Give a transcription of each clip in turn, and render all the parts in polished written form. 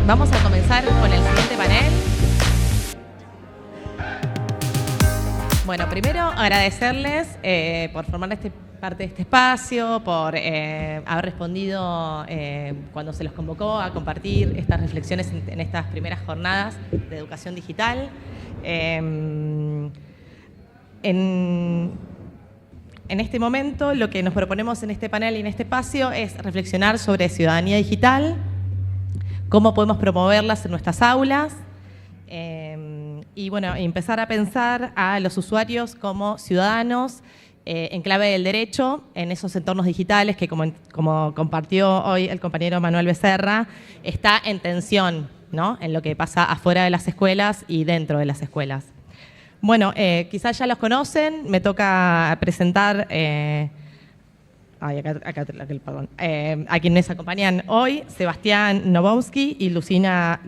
Vamos a comenzar con el siguiente panel. Bueno, primero agradecerles por formar parte de este espacio, por haber respondido cuando se los convocó a compartir estas reflexiones en estas primeras jornadas de educación digital. En este momento, lo que nos proponemos en este panel y en este espacio es reflexionar sobre ciudadanía digital, cómo podemos promoverlas en nuestras aulas, y bueno, empezar a pensar a los usuarios como ciudadanos en clave del derecho en esos entornos digitales que, como compartió hoy el compañero Manuel Becerra, está en tensión, ¿no?, en lo que pasa afuera de las escuelas y dentro de las escuelas. Bueno, quizás ya los conocen, me toca presentar a quienes acompañan hoy: Sebastián Nowomsky y Luisina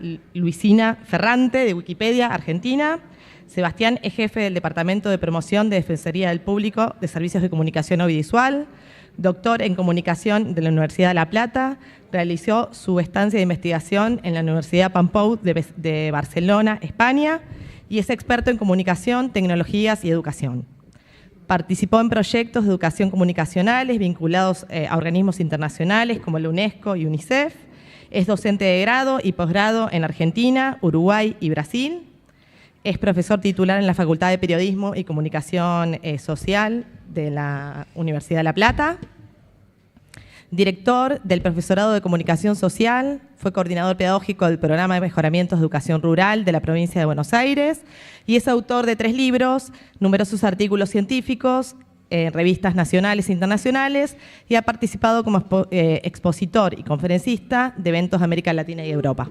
Ferrante, de Wikipedia Argentina. Sebastián es jefe del Departamento de Promoción de Defensoría del Público de Servicios de Comunicación Audiovisual, doctor en Comunicación de la Universidad de La Plata, realizó su estancia de investigación en la Universidad Pompeu de Barcelona, España, y es experto en comunicación, tecnologías y educación. Participó en proyectos de educación comunicacionales vinculados a organismos internacionales como la UNESCO y UNICEF. Es docente de grado y posgrado en Argentina, Uruguay y Brasil. Es profesor titular en la Facultad de Periodismo y Comunicación Social de la Universidad de La Plata. Director del Profesorado de Comunicación Social, fue coordinador pedagógico del Programa de Mejoramientos de Educación Rural de la provincia de Buenos Aires y es autor de 3 libros, numerosos artículos científicos en revistas nacionales e internacionales, y ha participado como expositor y conferencista de eventos de América Latina y Europa.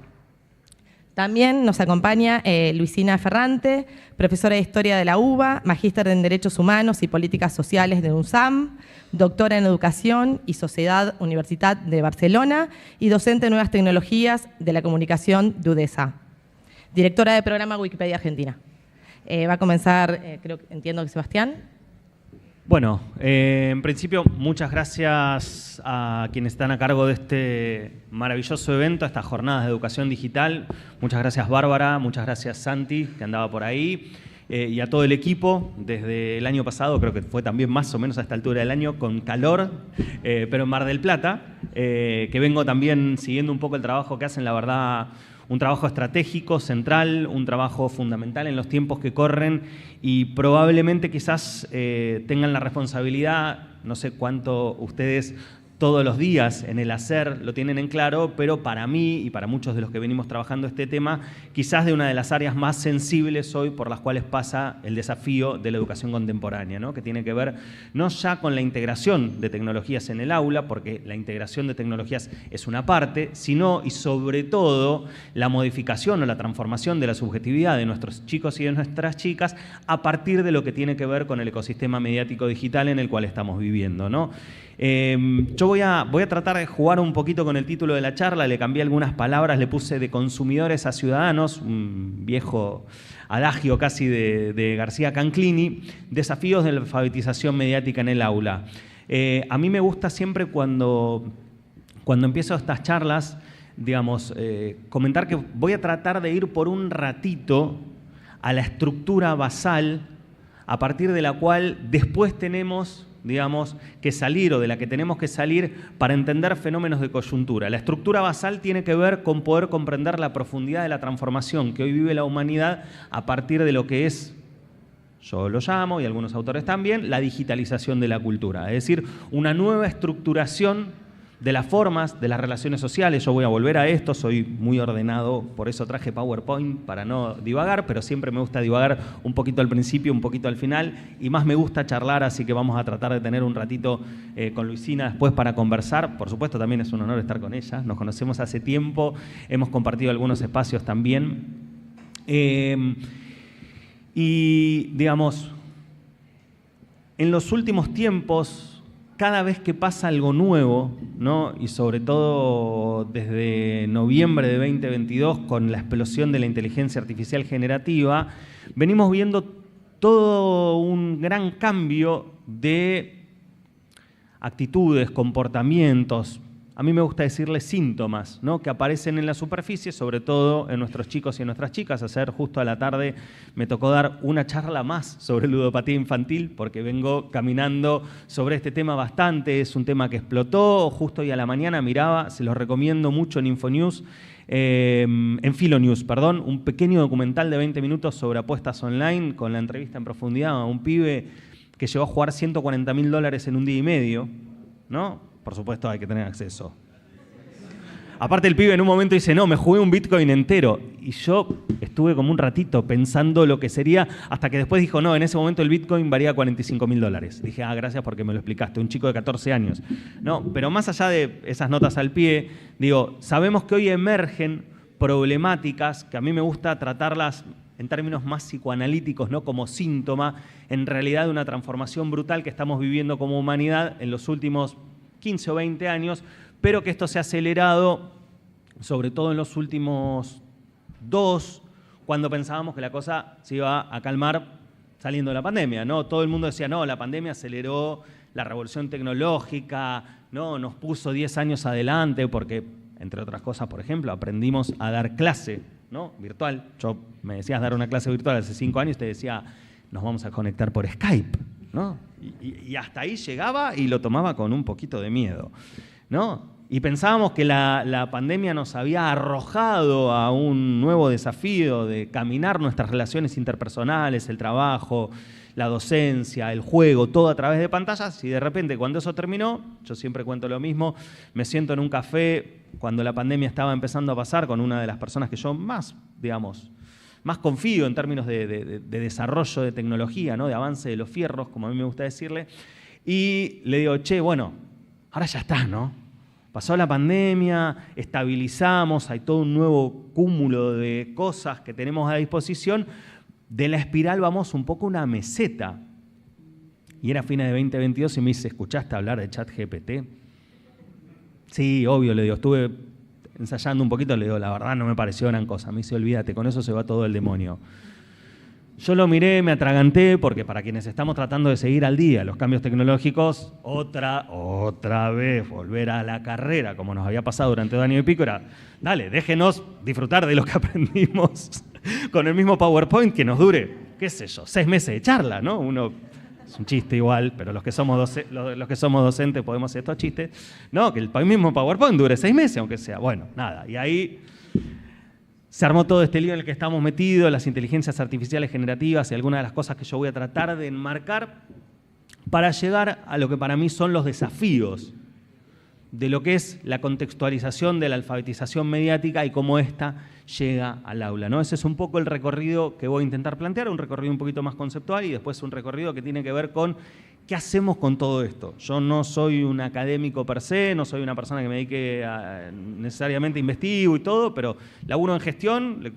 También nos acompaña Luisina Ferrante, profesora de Historia de la UBA, magíster en Derechos Humanos y Políticas Sociales de UNSAM, doctora en Educación y Sociedad Universitat de Barcelona y docente de Nuevas Tecnologías de la Comunicación de UDESA. Directora de programa Wikipedia Argentina. Va a comenzar, entiendo que Sebastián. Bueno, en principio, muchas gracias a quienes están a cargo de este maravilloso evento, estas jornadas de educación digital. Muchas gracias, Bárbara, muchas gracias, Santi, que andaba por ahí, y a todo el equipo. Desde el año pasado, creo que fue también más o menos a esta altura del año, con calor, pero en Mar del Plata, que vengo también siguiendo un poco el trabajo que hacen, la verdad. Un trabajo estratégico, central, un trabajo fundamental en los tiempos que corren, y probablemente quizás tengan la responsabilidad, no sé cuánto ustedes todos los días en el hacer lo tienen en claro, pero para mí y para muchos de los que venimos trabajando este tema, quizás de una de las áreas más sensibles hoy por las cuales pasa el desafío de la educación contemporánea, ¿no?, que tiene que ver no ya con la integración de tecnologías en el aula, porque la integración de tecnologías es una parte, sino y sobre todo la modificación o la transformación de la subjetividad de nuestros chicos y de nuestras chicas a partir de lo que tiene que ver con el ecosistema mediático digital en el cual estamos viviendo, ¿no? Yo voy a tratar de jugar un poquito con el título de la charla, le cambié algunas palabras, le puse de consumidores a ciudadanos, un viejo adagio casi de García Canclini, desafíos de la alfabetización mediática en el aula. A mí me gusta siempre cuando empiezo estas charlas, digamos, comentar que voy a tratar de ir por un ratito a la estructura basal a partir de la cual después tenemos, digamos, que salir, o de la que tenemos que salir para entender fenómenos de coyuntura. La estructura basal tiene que ver con poder comprender la profundidad de la transformación que hoy vive la humanidad a partir de lo que es, yo lo llamo, y algunos autores también, la digitalización de la cultura. Es decir, una nueva estructuración de las formas, de las relaciones sociales. Yo voy a volver a esto, soy muy ordenado, por eso traje PowerPoint para no divagar, pero siempre me gusta divagar un poquito al principio, un poquito al final, y más me gusta charlar, así que vamos a tratar de tener un ratito con Luisina después para conversar. Por supuesto, también es un honor estar con ella, nos conocemos hace tiempo, hemos compartido algunos espacios también. Y, digamos, en los últimos tiempos, cada vez que pasa algo nuevo, ¿no?, y sobre todo desde noviembre de 2022 con la explosión de la inteligencia artificial generativa, venimos viendo todo un gran cambio de actitudes, comportamientos, a mí me gusta decirle síntomas, ¿no? Que aparecen en la superficie, sobre todo en nuestros chicos y en nuestras chicas. Ayer justo a la tarde me tocó dar una charla más sobre ludopatía infantil, porque vengo caminando sobre este tema bastante, es un tema que explotó, justo hoy a la mañana miraba, se los recomiendo mucho en Infonews, en Filonews, perdón, un pequeño documental de 20 minutos sobre apuestas online, con la entrevista en profundidad a un pibe que llegó a jugar $140.000 en un día y medio, ¿no? Por supuesto hay que tener acceso. Aparte el pibe en un momento dice, no, me jugué un Bitcoin entero. Y yo estuve como un ratito pensando lo que sería, hasta que después dijo, no, en ese momento el Bitcoin valía $45.000. Dije, gracias porque me lo explicaste, un chico de 14 años. No, pero más allá de esas notas al pie, digo, sabemos que hoy emergen problemáticas que a mí me gusta tratarlas en términos más psicoanalíticos, no como síntoma, en realidad de una transformación brutal que estamos viviendo como humanidad en los últimos 15 o 20 años, pero que esto se ha acelerado, sobre todo en los últimos 2, cuando pensábamos que la cosa se iba a calmar saliendo de la pandemia, ¿no? Todo el mundo decía, no, la pandemia aceleró la revolución tecnológica, no, nos puso 10 años adelante, porque, entre otras cosas, por ejemplo, aprendimos a dar clase, ¿no? Virtual. Yo me decías dar una clase virtual hace 5 años, te decía, nos vamos a conectar por Skype, ¿no? Y hasta ahí llegaba y lo tomaba con un poquito de miedo, ¿no? Y pensábamos que la pandemia nos había arrojado a un nuevo desafío de caminar nuestras relaciones interpersonales, el trabajo, la docencia, el juego, todo a través de pantallas, y de repente cuando eso terminó, yo siempre cuento lo mismo, me siento en un café cuando la pandemia estaba empezando a pasar con una de las personas que yo más, digamos, más confío en términos de desarrollo de tecnología, ¿no? De avance de los fierros, como a mí me gusta decirle, y le digo, che, bueno, ahora ya está, ¿no? Pasó la pandemia, estabilizamos, hay todo un nuevo cúmulo de cosas que tenemos a disposición, de la espiral vamos un poco a una meseta. Y era fines de 2022 y me dice, ¿escuchaste hablar de ChatGPT? Sí, obvio, le digo, estuve ensayando un poquito, le digo, la verdad no me pareció gran cosa. Me dice, olvídate, con eso se va todo el demonio. Yo lo miré, me atraganté, porque para quienes estamos tratando de seguir al día los cambios tecnológicos, otra vez volver a la carrera, como nos había pasado durante 2 años y pico, era, dale, déjenos disfrutar de lo que aprendimos con el mismo PowerPoint que nos dure, qué sé yo, 6 meses de charla, ¿no? Uno, es un chiste igual, pero los que somos docentes podemos hacer estos chistes, no, que el mismo PowerPoint dure 6 meses, aunque sea, bueno, nada, y ahí se armó todo este lío en el que estamos metidos, las inteligencias artificiales generativas y algunas de las cosas que yo voy a tratar de enmarcar para llegar a lo que para mí son los desafíos de lo que es la contextualización de la alfabetización mediática y cómo ésta llega al aula, ¿no? Ese es un poco el recorrido que voy a intentar plantear, un recorrido un poquito más conceptual y después un recorrido que tiene que ver con qué hacemos con todo esto. Yo no soy un académico per se, no soy una persona que me dedique necesariamente a investigo y todo, pero laburo en gestión,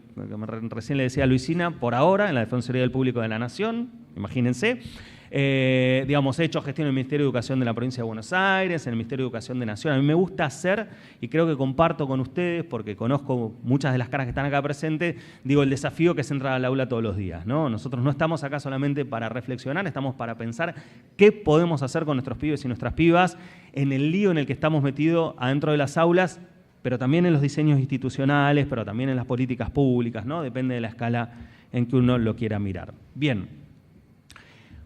recién le decía a Luisina, por ahora, en la Defensoría del Público de la Nación, imagínense. Digamos, he hecho gestión en el Ministerio de Educación de la Provincia de Buenos Aires, en el Ministerio de Educación de Nación. A mí me gusta hacer, y creo que comparto con ustedes, porque conozco muchas de las caras que están acá presentes, digo, el desafío que es entrar al aula todos los días, ¿no? Nosotros no estamos acá solamente para reflexionar, estamos para pensar qué podemos hacer con nuestros pibes y nuestras pibas en el lío en el que estamos metidos adentro de las aulas, pero también en los diseños institucionales, pero también en las políticas públicas, ¿no? Depende de la escala en que uno lo quiera mirar. Bien.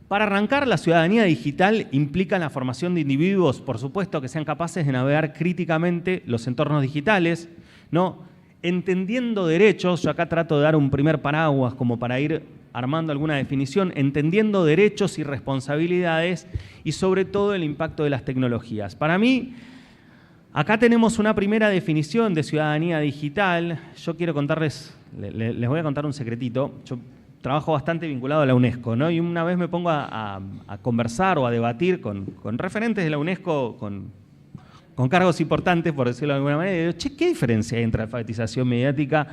Para arrancar, la ciudadanía digital implica la formación de individuos, por supuesto, que sean capaces de navegar críticamente los entornos digitales, ¿no? Entendiendo derechos, yo acá trato de dar un primer paraguas como para ir armando alguna definición, entendiendo derechos y responsabilidades y sobre todo el impacto de las tecnologías. Para mí, acá tenemos una primera definición de ciudadanía digital. Yo quiero contarles, les voy a contar un secretito. Yo trabajo bastante vinculado a la UNESCO, ¿no? Y una vez me pongo a conversar o a debatir con referentes de la UNESCO, con cargos importantes, por decirlo de alguna manera, y digo, che, ¿qué diferencia hay entre alfabetización mediática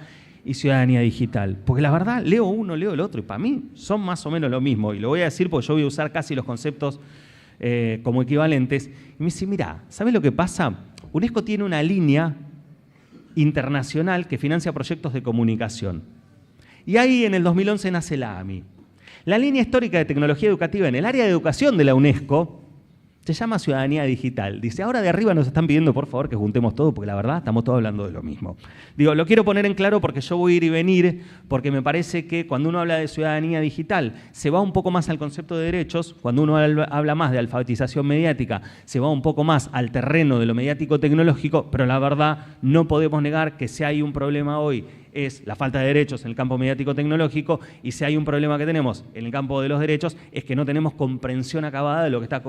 y ciudadanía digital? Porque la verdad, leo uno, leo el otro, y para mí son más o menos lo mismo. Y lo voy a decir porque yo voy a usar casi los conceptos como equivalentes. Y me dice, mira, ¿sabes lo que pasa? UNESCO tiene una línea internacional que financia proyectos de comunicación. Y ahí en el 2011 nace la AMI. La línea histórica de tecnología educativa en el área de educación de la UNESCO Se llama ciudadanía digital. Dice, ahora de arriba nos están pidiendo, por favor, que juntemos todo, porque la verdad estamos todos hablando de lo mismo. Digo, lo quiero poner en claro porque yo voy a ir y venir, porque me parece que cuando uno habla de ciudadanía digital, se va un poco más al concepto de derechos, cuando uno habla más de alfabetización mediática, se va un poco más al terreno de lo mediático-tecnológico, pero la verdad no podemos negar que si hay un problema hoy es la falta de derechos en el campo mediático-tecnológico, y si hay un problema que tenemos en el campo de los derechos es que no tenemos comprensión acabada de lo que está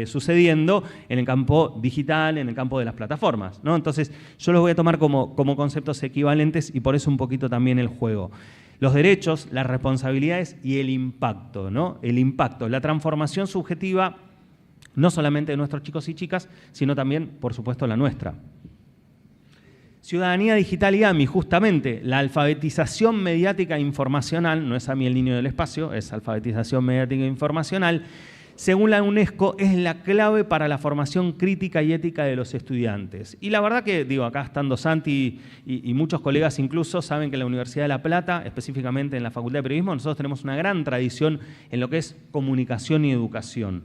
sucediendo en el campo digital, en el campo de las plataformas, ¿no? Entonces, yo los voy a tomar como conceptos equivalentes y por eso un poquito también el juego. Los derechos, las responsabilidades y el impacto, ¿no? El impacto, la transformación subjetiva, no solamente de nuestros chicos y chicas, sino también, por supuesto, la nuestra. Ciudadanía digital y AMI, justamente, la alfabetización mediática e informacional, no es AMI el niño del espacio, es alfabetización mediática e informacional, según la UNESCO, es la clave para la formación crítica y ética de los estudiantes. Y la verdad que, digo, acá estando Santi y muchos colegas incluso, saben que en la Universidad de La Plata, específicamente en la Facultad de Periodismo, nosotros tenemos una gran tradición en lo que es comunicación y educación.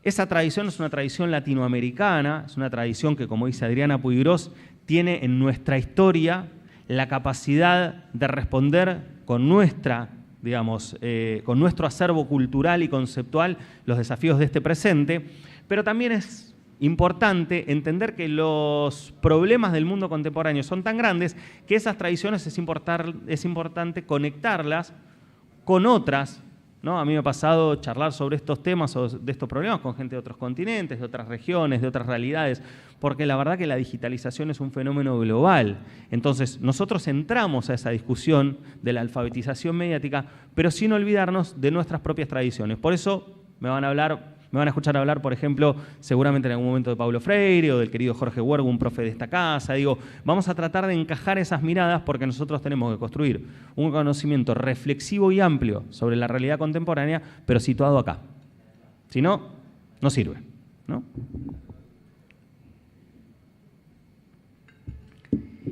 Esa tradición es una tradición latinoamericana, es una tradición que, como dice Adriana Puigros, tiene en nuestra historia la capacidad de responder con nuestra, digamos, con nuestro acervo cultural y conceptual los desafíos de este presente, pero también es importante entender que los problemas del mundo contemporáneo son tan grandes que esas tradiciones es importante conectarlas con otras, ¿no? A mí me ha pasado charlar sobre estos temas o de estos problemas con gente de otros continentes, de otras regiones, de otras realidades, porque la verdad que la digitalización es un fenómeno global. Entonces, nosotros entramos a esa discusión de la alfabetización mediática, pero sin olvidarnos de nuestras propias tradiciones. Por eso me van a escuchar hablar, por ejemplo, seguramente en algún momento de Paulo Freire o del querido Jorge Huergo, un profe de esta casa. Digo, vamos a tratar de encajar esas miradas porque nosotros tenemos que construir un conocimiento reflexivo y amplio sobre la realidad contemporánea, pero situado acá. Si no, no sirve, ¿no?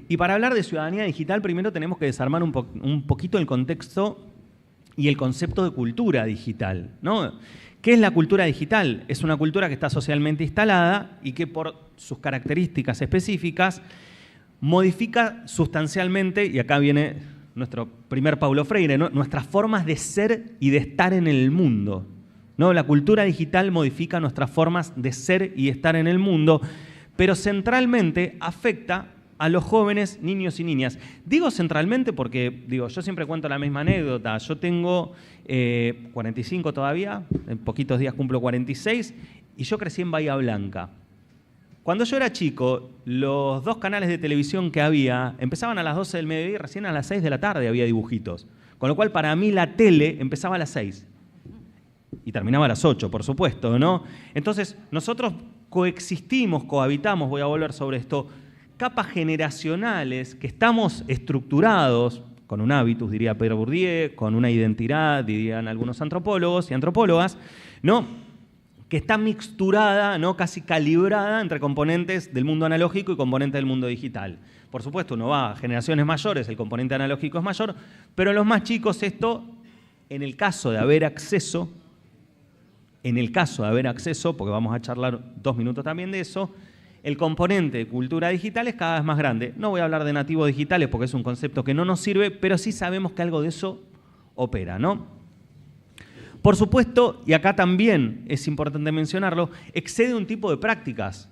Y para hablar de ciudadanía digital, primero tenemos que desarmar un poquito el contexto y el concepto de cultura digital, ¿no? ¿Qué es la cultura digital? Es una cultura que está socialmente instalada y que por sus características específicas modifica sustancialmente, y acá viene nuestro primer Paulo Freire, ¿no? Nuestras formas de ser y de estar en el mundo, ¿no? La cultura digital modifica nuestras formas de ser y estar en el mundo, pero centralmente afecta a los jóvenes, niños y niñas. Digo centralmente porque, yo siempre cuento la misma anécdota. Yo tengo 45 todavía, en poquitos días cumplo 46, y yo crecí en Bahía Blanca. Cuando yo era chico, los 2 canales de televisión que había empezaban a las 12 del mediodía y recién a las 6 de la tarde había dibujitos. Con lo cual, para mí, la tele empezaba a las 6 y terminaba a las 8, por supuesto, ¿no? Entonces, nosotros cohabitamos, voy a volver sobre esto, capas generacionales que estamos estructurados con un hábitus, diría Pedro Bourdieu, con una identidad, dirían algunos antropólogos y antropólogas, ¿no? Que está mixturada, ¿no? Casi calibrada entre componentes del mundo analógico y componentes del mundo digital. Por supuesto, uno va a generaciones mayores, el componente analógico es mayor, pero en los más chicos esto, en el caso de haber acceso, porque vamos a charlar 2 minutos también de eso, el componente de cultura digital es cada vez más grande. No voy a hablar de nativos digitales porque es un concepto que no nos sirve, pero sí sabemos que algo de eso opera, ¿no? Por supuesto, y acá también es importante mencionarlo, excede un tipo de prácticas.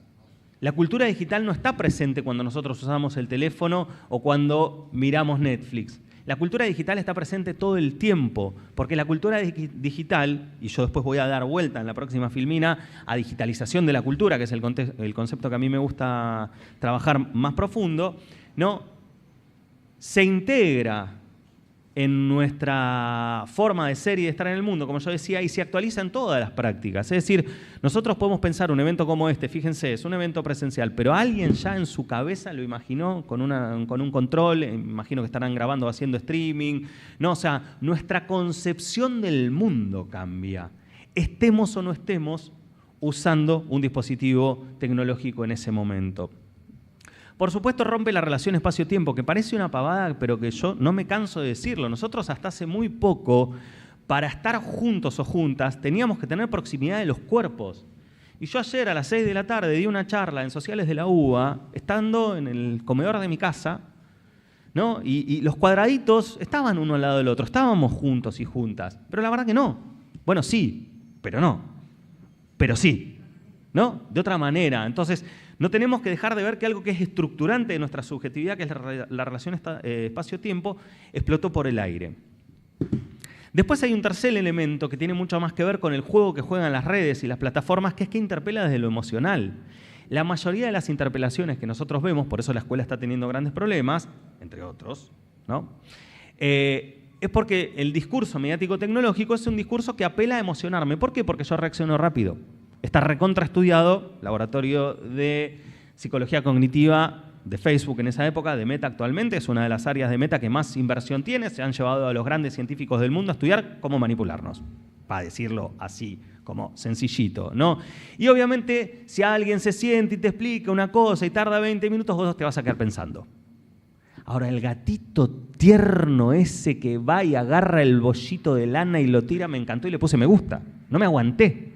La cultura digital no está presente cuando nosotros usamos el teléfono o cuando miramos Netflix. La cultura digital está presente todo el tiempo, porque la cultura digital, y yo después voy a dar vuelta en la próxima filmina a digitalización de la cultura, que es el concepto que a mí me gusta trabajar más profundo, ¿no? Se integra en nuestra forma de ser y de estar en el mundo, como yo decía, y se actualiza en todas las prácticas. Es decir, nosotros podemos pensar un evento como este, fíjense, es un evento presencial, pero alguien ya en su cabeza lo imaginó con un control, imagino que estarán grabando o haciendo streaming, ¿no? O sea, nuestra concepción del mundo cambia, estemos o no estemos usando un dispositivo tecnológico en ese momento. Por supuesto, rompe la relación espacio-tiempo, que parece una pavada, pero que yo no me canso de decirlo. Nosotros hasta hace muy poco, para estar juntos o juntas, teníamos que tener proximidad de los cuerpos. Y yo ayer a las 6 de la tarde di una charla en Sociales de la UBA, estando en el comedor de mi casa, ¿no? Y los cuadraditos estaban uno al lado del otro, estábamos juntos y juntas, pero la verdad que no. Bueno, sí, pero no. Pero sí, ¿no? De otra manera. Entonces, no tenemos que dejar de ver que algo que es estructurante de nuestra subjetividad, que es la relación espacio-tiempo, explotó por el aire. Después hay un tercer elemento que tiene mucho más que ver con el juego que juegan las redes y las plataformas, que es que interpela desde lo emocional. La mayoría de las interpelaciones que nosotros vemos, por eso la escuela está teniendo grandes problemas, entre otros, ¿no? Es porque el discurso mediático-tecnológico es un discurso que apela a emocionarme. ¿Por qué? Porque yo reacciono rápido. Está recontraestudiado, laboratorio de psicología cognitiva de Facebook en esa época, de Meta actualmente, es una de las áreas de Meta que más inversión tiene. Se han llevado a los grandes científicos del mundo a estudiar cómo manipularnos, para decirlo así, como sencillito, ¿no? Y obviamente, si alguien se siente y te explica una cosa y tarda 20 minutos, vos te vas a quedar pensando. Ahora, el gatito tierno ese que va y agarra el bollito de lana y lo tira, me encantó y le puse me gusta. No me aguanté.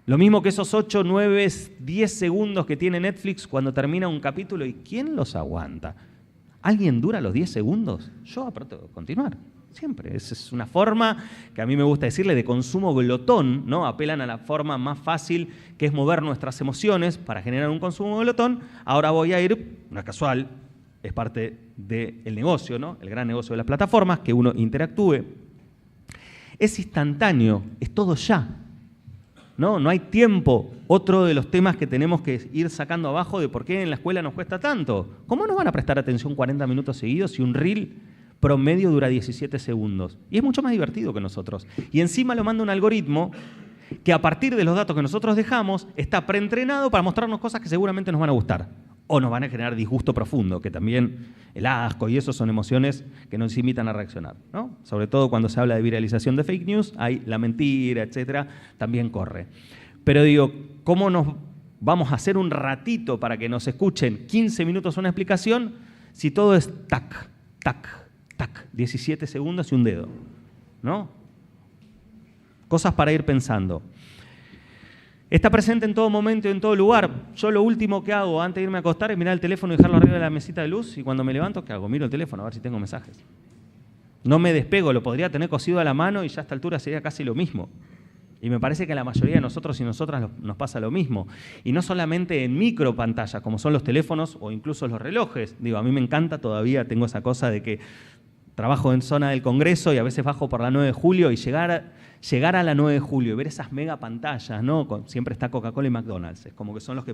Lo mismo que esos 8, 9, 10 segundos que tiene Netflix cuando termina un capítulo. ¿Y quién los aguanta? ¿Alguien dura los 10 segundos? Yo apreto continuar. Siempre. Esa es una forma que a mí me gusta decirle de consumo glotón, ¿no? Apelan a la forma más fácil que es mover nuestras emociones para generar un consumo glotón. Ahora voy a ir, no es casual, es parte del negocio, ¿no? El gran negocio de las plataformas, que uno interactúe. Es instantáneo, es todo ya. No hay tiempo. Otro de los temas que tenemos que ir sacando abajo de por qué en la escuela nos cuesta tanto. ¿Cómo nos van a prestar atención 40 minutos seguidos si un reel promedio dura 17 segundos? Y es mucho más divertido que nosotros. Y encima lo manda un algoritmo que a partir de los datos que nosotros dejamos está preentrenado para mostrarnos cosas que seguramente nos van a gustar. O nos van a generar disgusto profundo, que también el asco y eso son emociones que nos invitan a reaccionar, ¿no? Sobre todo cuando se habla de viralización de fake news, hay la mentira, etcétera, también corre. Pero digo, ¿cómo nos vamos a hacer un ratito para que nos escuchen 15 minutos una explicación si todo es tac, tac, tac, 17 segundos y un dedo, ¿no? Cosas para ir pensando. Está presente en todo momento y en todo lugar. Yo lo último que hago antes de irme a acostar es mirar el teléfono y dejarlo arriba de la mesita de luz, y cuando me levanto, ¿qué hago? Miro el teléfono a ver si tengo mensajes. No me despego, lo podría tener cosido a la mano y ya a esta altura sería casi lo mismo. Y me parece que a la mayoría de nosotros y nosotras nos pasa lo mismo. Y no solamente en micro pantallas, como son los teléfonos o incluso los relojes. Digo, a mí me encanta, todavía tengo esa cosa de que trabajo en zona del Congreso y a veces bajo por la 9 de julio y llegar a la 9 de julio y ver esas mega pantallas, ¿no? Siempre está Coca-Cola y McDonald's. Es como que son los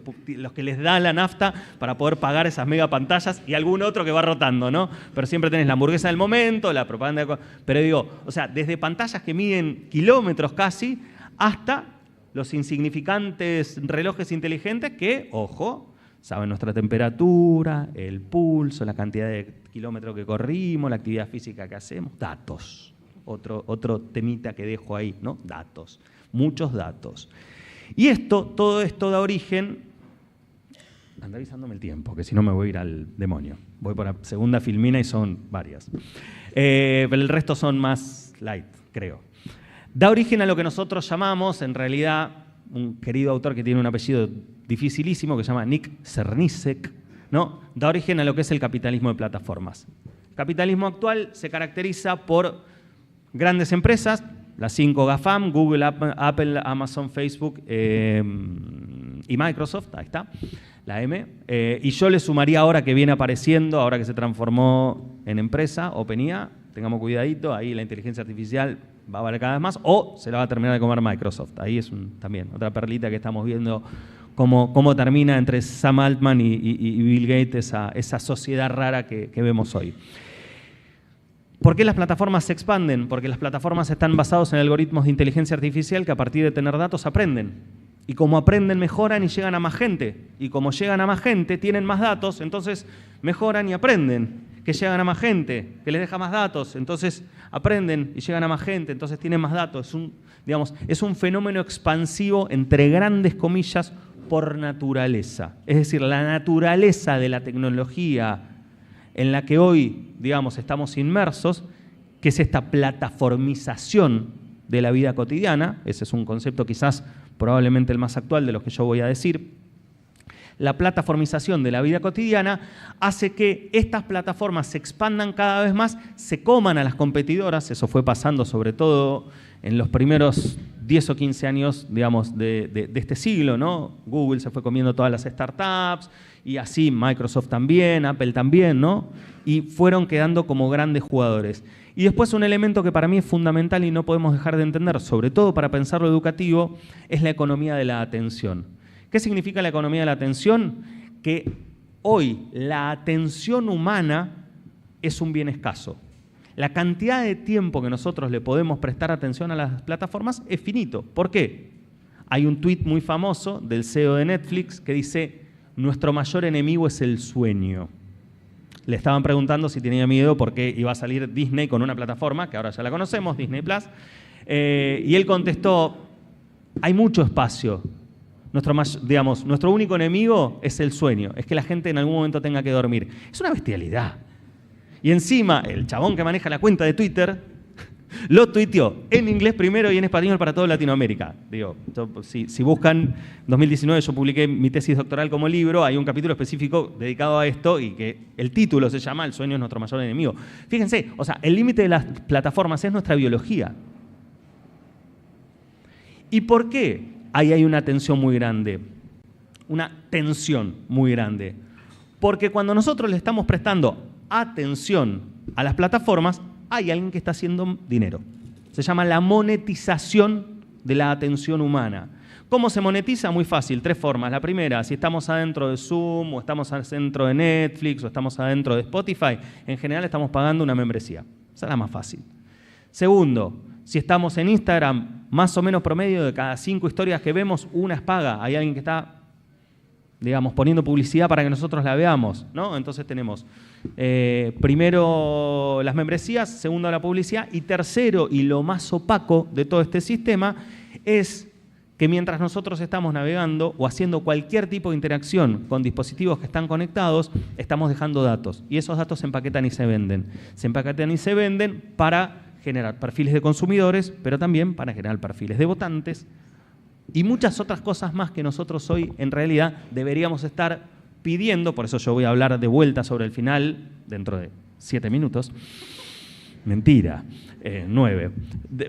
que les da la nafta para poder pagar esas mega pantallas y algún otro que va rotando, ¿no? Pero siempre tenés la hamburguesa del momento, la propaganda de... Pero digo, o sea, desde pantallas que miden kilómetros casi hasta los insignificantes relojes inteligentes que, ojo, saben nuestra temperatura, el pulso, la cantidad de kilómetros que corrimos, la actividad física que hacemos, datos. Otro temita que dejo ahí, ¿no? Datos, muchos datos. Y todo esto da origen... Anda avisándome el tiempo, que si no me voy a ir al demonio. Voy por la segunda filmina y son varias. Pero el resto son más light, creo. Da origen a lo que nosotros llamamos, en realidad, un querido autor que tiene un apellido dificilísimo, que se llama Nick Cernisek, ¿no? Da origen a lo que es el capitalismo de plataformas. El capitalismo actual se caracteriza por grandes empresas, las 5 GAFAM, Google, Apple, Amazon, Facebook y Microsoft, ahí está, la M. Y yo le sumaría ahora que viene apareciendo, ahora que se transformó en empresa, OpenAI, tengamos cuidadito, ahí la inteligencia artificial va a valer cada vez más, o se la va a terminar de comer Microsoft. Ahí es también otra perlita que estamos viendo cómo termina entre Sam Altman y Bill Gates esa sociedad rara que vemos hoy. ¿Por qué las plataformas se expanden? Porque las plataformas están basadas en algoritmos de inteligencia artificial que a partir de tener datos aprenden. Y como aprenden, mejoran y llegan a más gente. Y como llegan a más gente, tienen más datos, entonces mejoran y aprenden. Que llegan a más gente, que les deja más datos, entonces aprenden y llegan a más gente, entonces tienen más datos. Es un fenómeno expansivo, entre grandes comillas, por naturaleza. Es decir, la naturaleza de la tecnología en la que hoy, digamos, estamos inmersos, que es esta plataformización de la vida cotidiana. Ese es un concepto quizás probablemente el más actual de los que yo voy a decir. La plataformización de la vida cotidiana hace que estas plataformas se expandan cada vez más, se coman a las competidoras. Eso fue pasando sobre todo en los primeros 10 o 15 años, digamos, de este siglo, ¿no? Google se fue comiendo todas las startups y así Microsoft también, Apple también, ¿no? Y fueron quedando como grandes jugadores. Y después un elemento que para mí es fundamental y no podemos dejar de entender, sobre todo para pensar lo educativo, es la economía de la atención. ¿Qué significa la economía de la atención? Que hoy la atención humana es un bien escaso. La cantidad de tiempo que nosotros le podemos prestar atención a las plataformas es finito. ¿Por qué? Hay un tuit muy famoso del CEO de Netflix que dice: nuestro mayor enemigo es el sueño. Le estaban preguntando si tenía miedo porque iba a salir Disney con una plataforma, que ahora ya la conocemos, Disney Plus, y él contestó: hay mucho espacio. Nuestro único enemigo es el sueño, es que la gente en algún momento tenga que dormir. Es una bestialidad. Y encima, el chabón que maneja la cuenta de Twitter lo tuiteó en inglés primero y en español para toda Latinoamérica. Digo, si buscan, 2019 yo publiqué mi tesis doctoral como libro, hay un capítulo específico dedicado a esto y que el título se llama El sueño es nuestro mayor enemigo. Fíjense, o sea, el límite de las plataformas es nuestra biología. ¿Y por qué? Ahí hay una tensión muy grande, porque cuando nosotros le estamos prestando atención a las plataformas, hay alguien que está haciendo dinero. Se llama la monetización de la atención humana. ¿Cómo se monetiza? Muy fácil, 3 formas. La primera, si estamos adentro de Zoom, o estamos adentro de Netflix, o estamos adentro de Spotify, en general estamos pagando una membresía. Esa es la más fácil. Segundo, si estamos en Instagram, más o menos promedio de cada 5 historias que vemos, una es paga. Hay alguien que está, digamos, poniendo publicidad para que nosotros la veamos, ¿no? Entonces tenemos primero las membresías, segundo la publicidad, y tercero, y lo más opaco de todo este sistema, es que mientras nosotros estamos navegando o haciendo cualquier tipo de interacción con dispositivos que están conectados, estamos dejando datos. Y esos datos se empaquetan y se venden. Se empaquetan y se venden para generar perfiles de consumidores, pero también para generar perfiles de votantes y muchas otras cosas más que nosotros hoy en realidad deberíamos estar pidiendo. Por eso yo voy a hablar de vuelta sobre el final dentro de 7 minutos. Mentira, 9.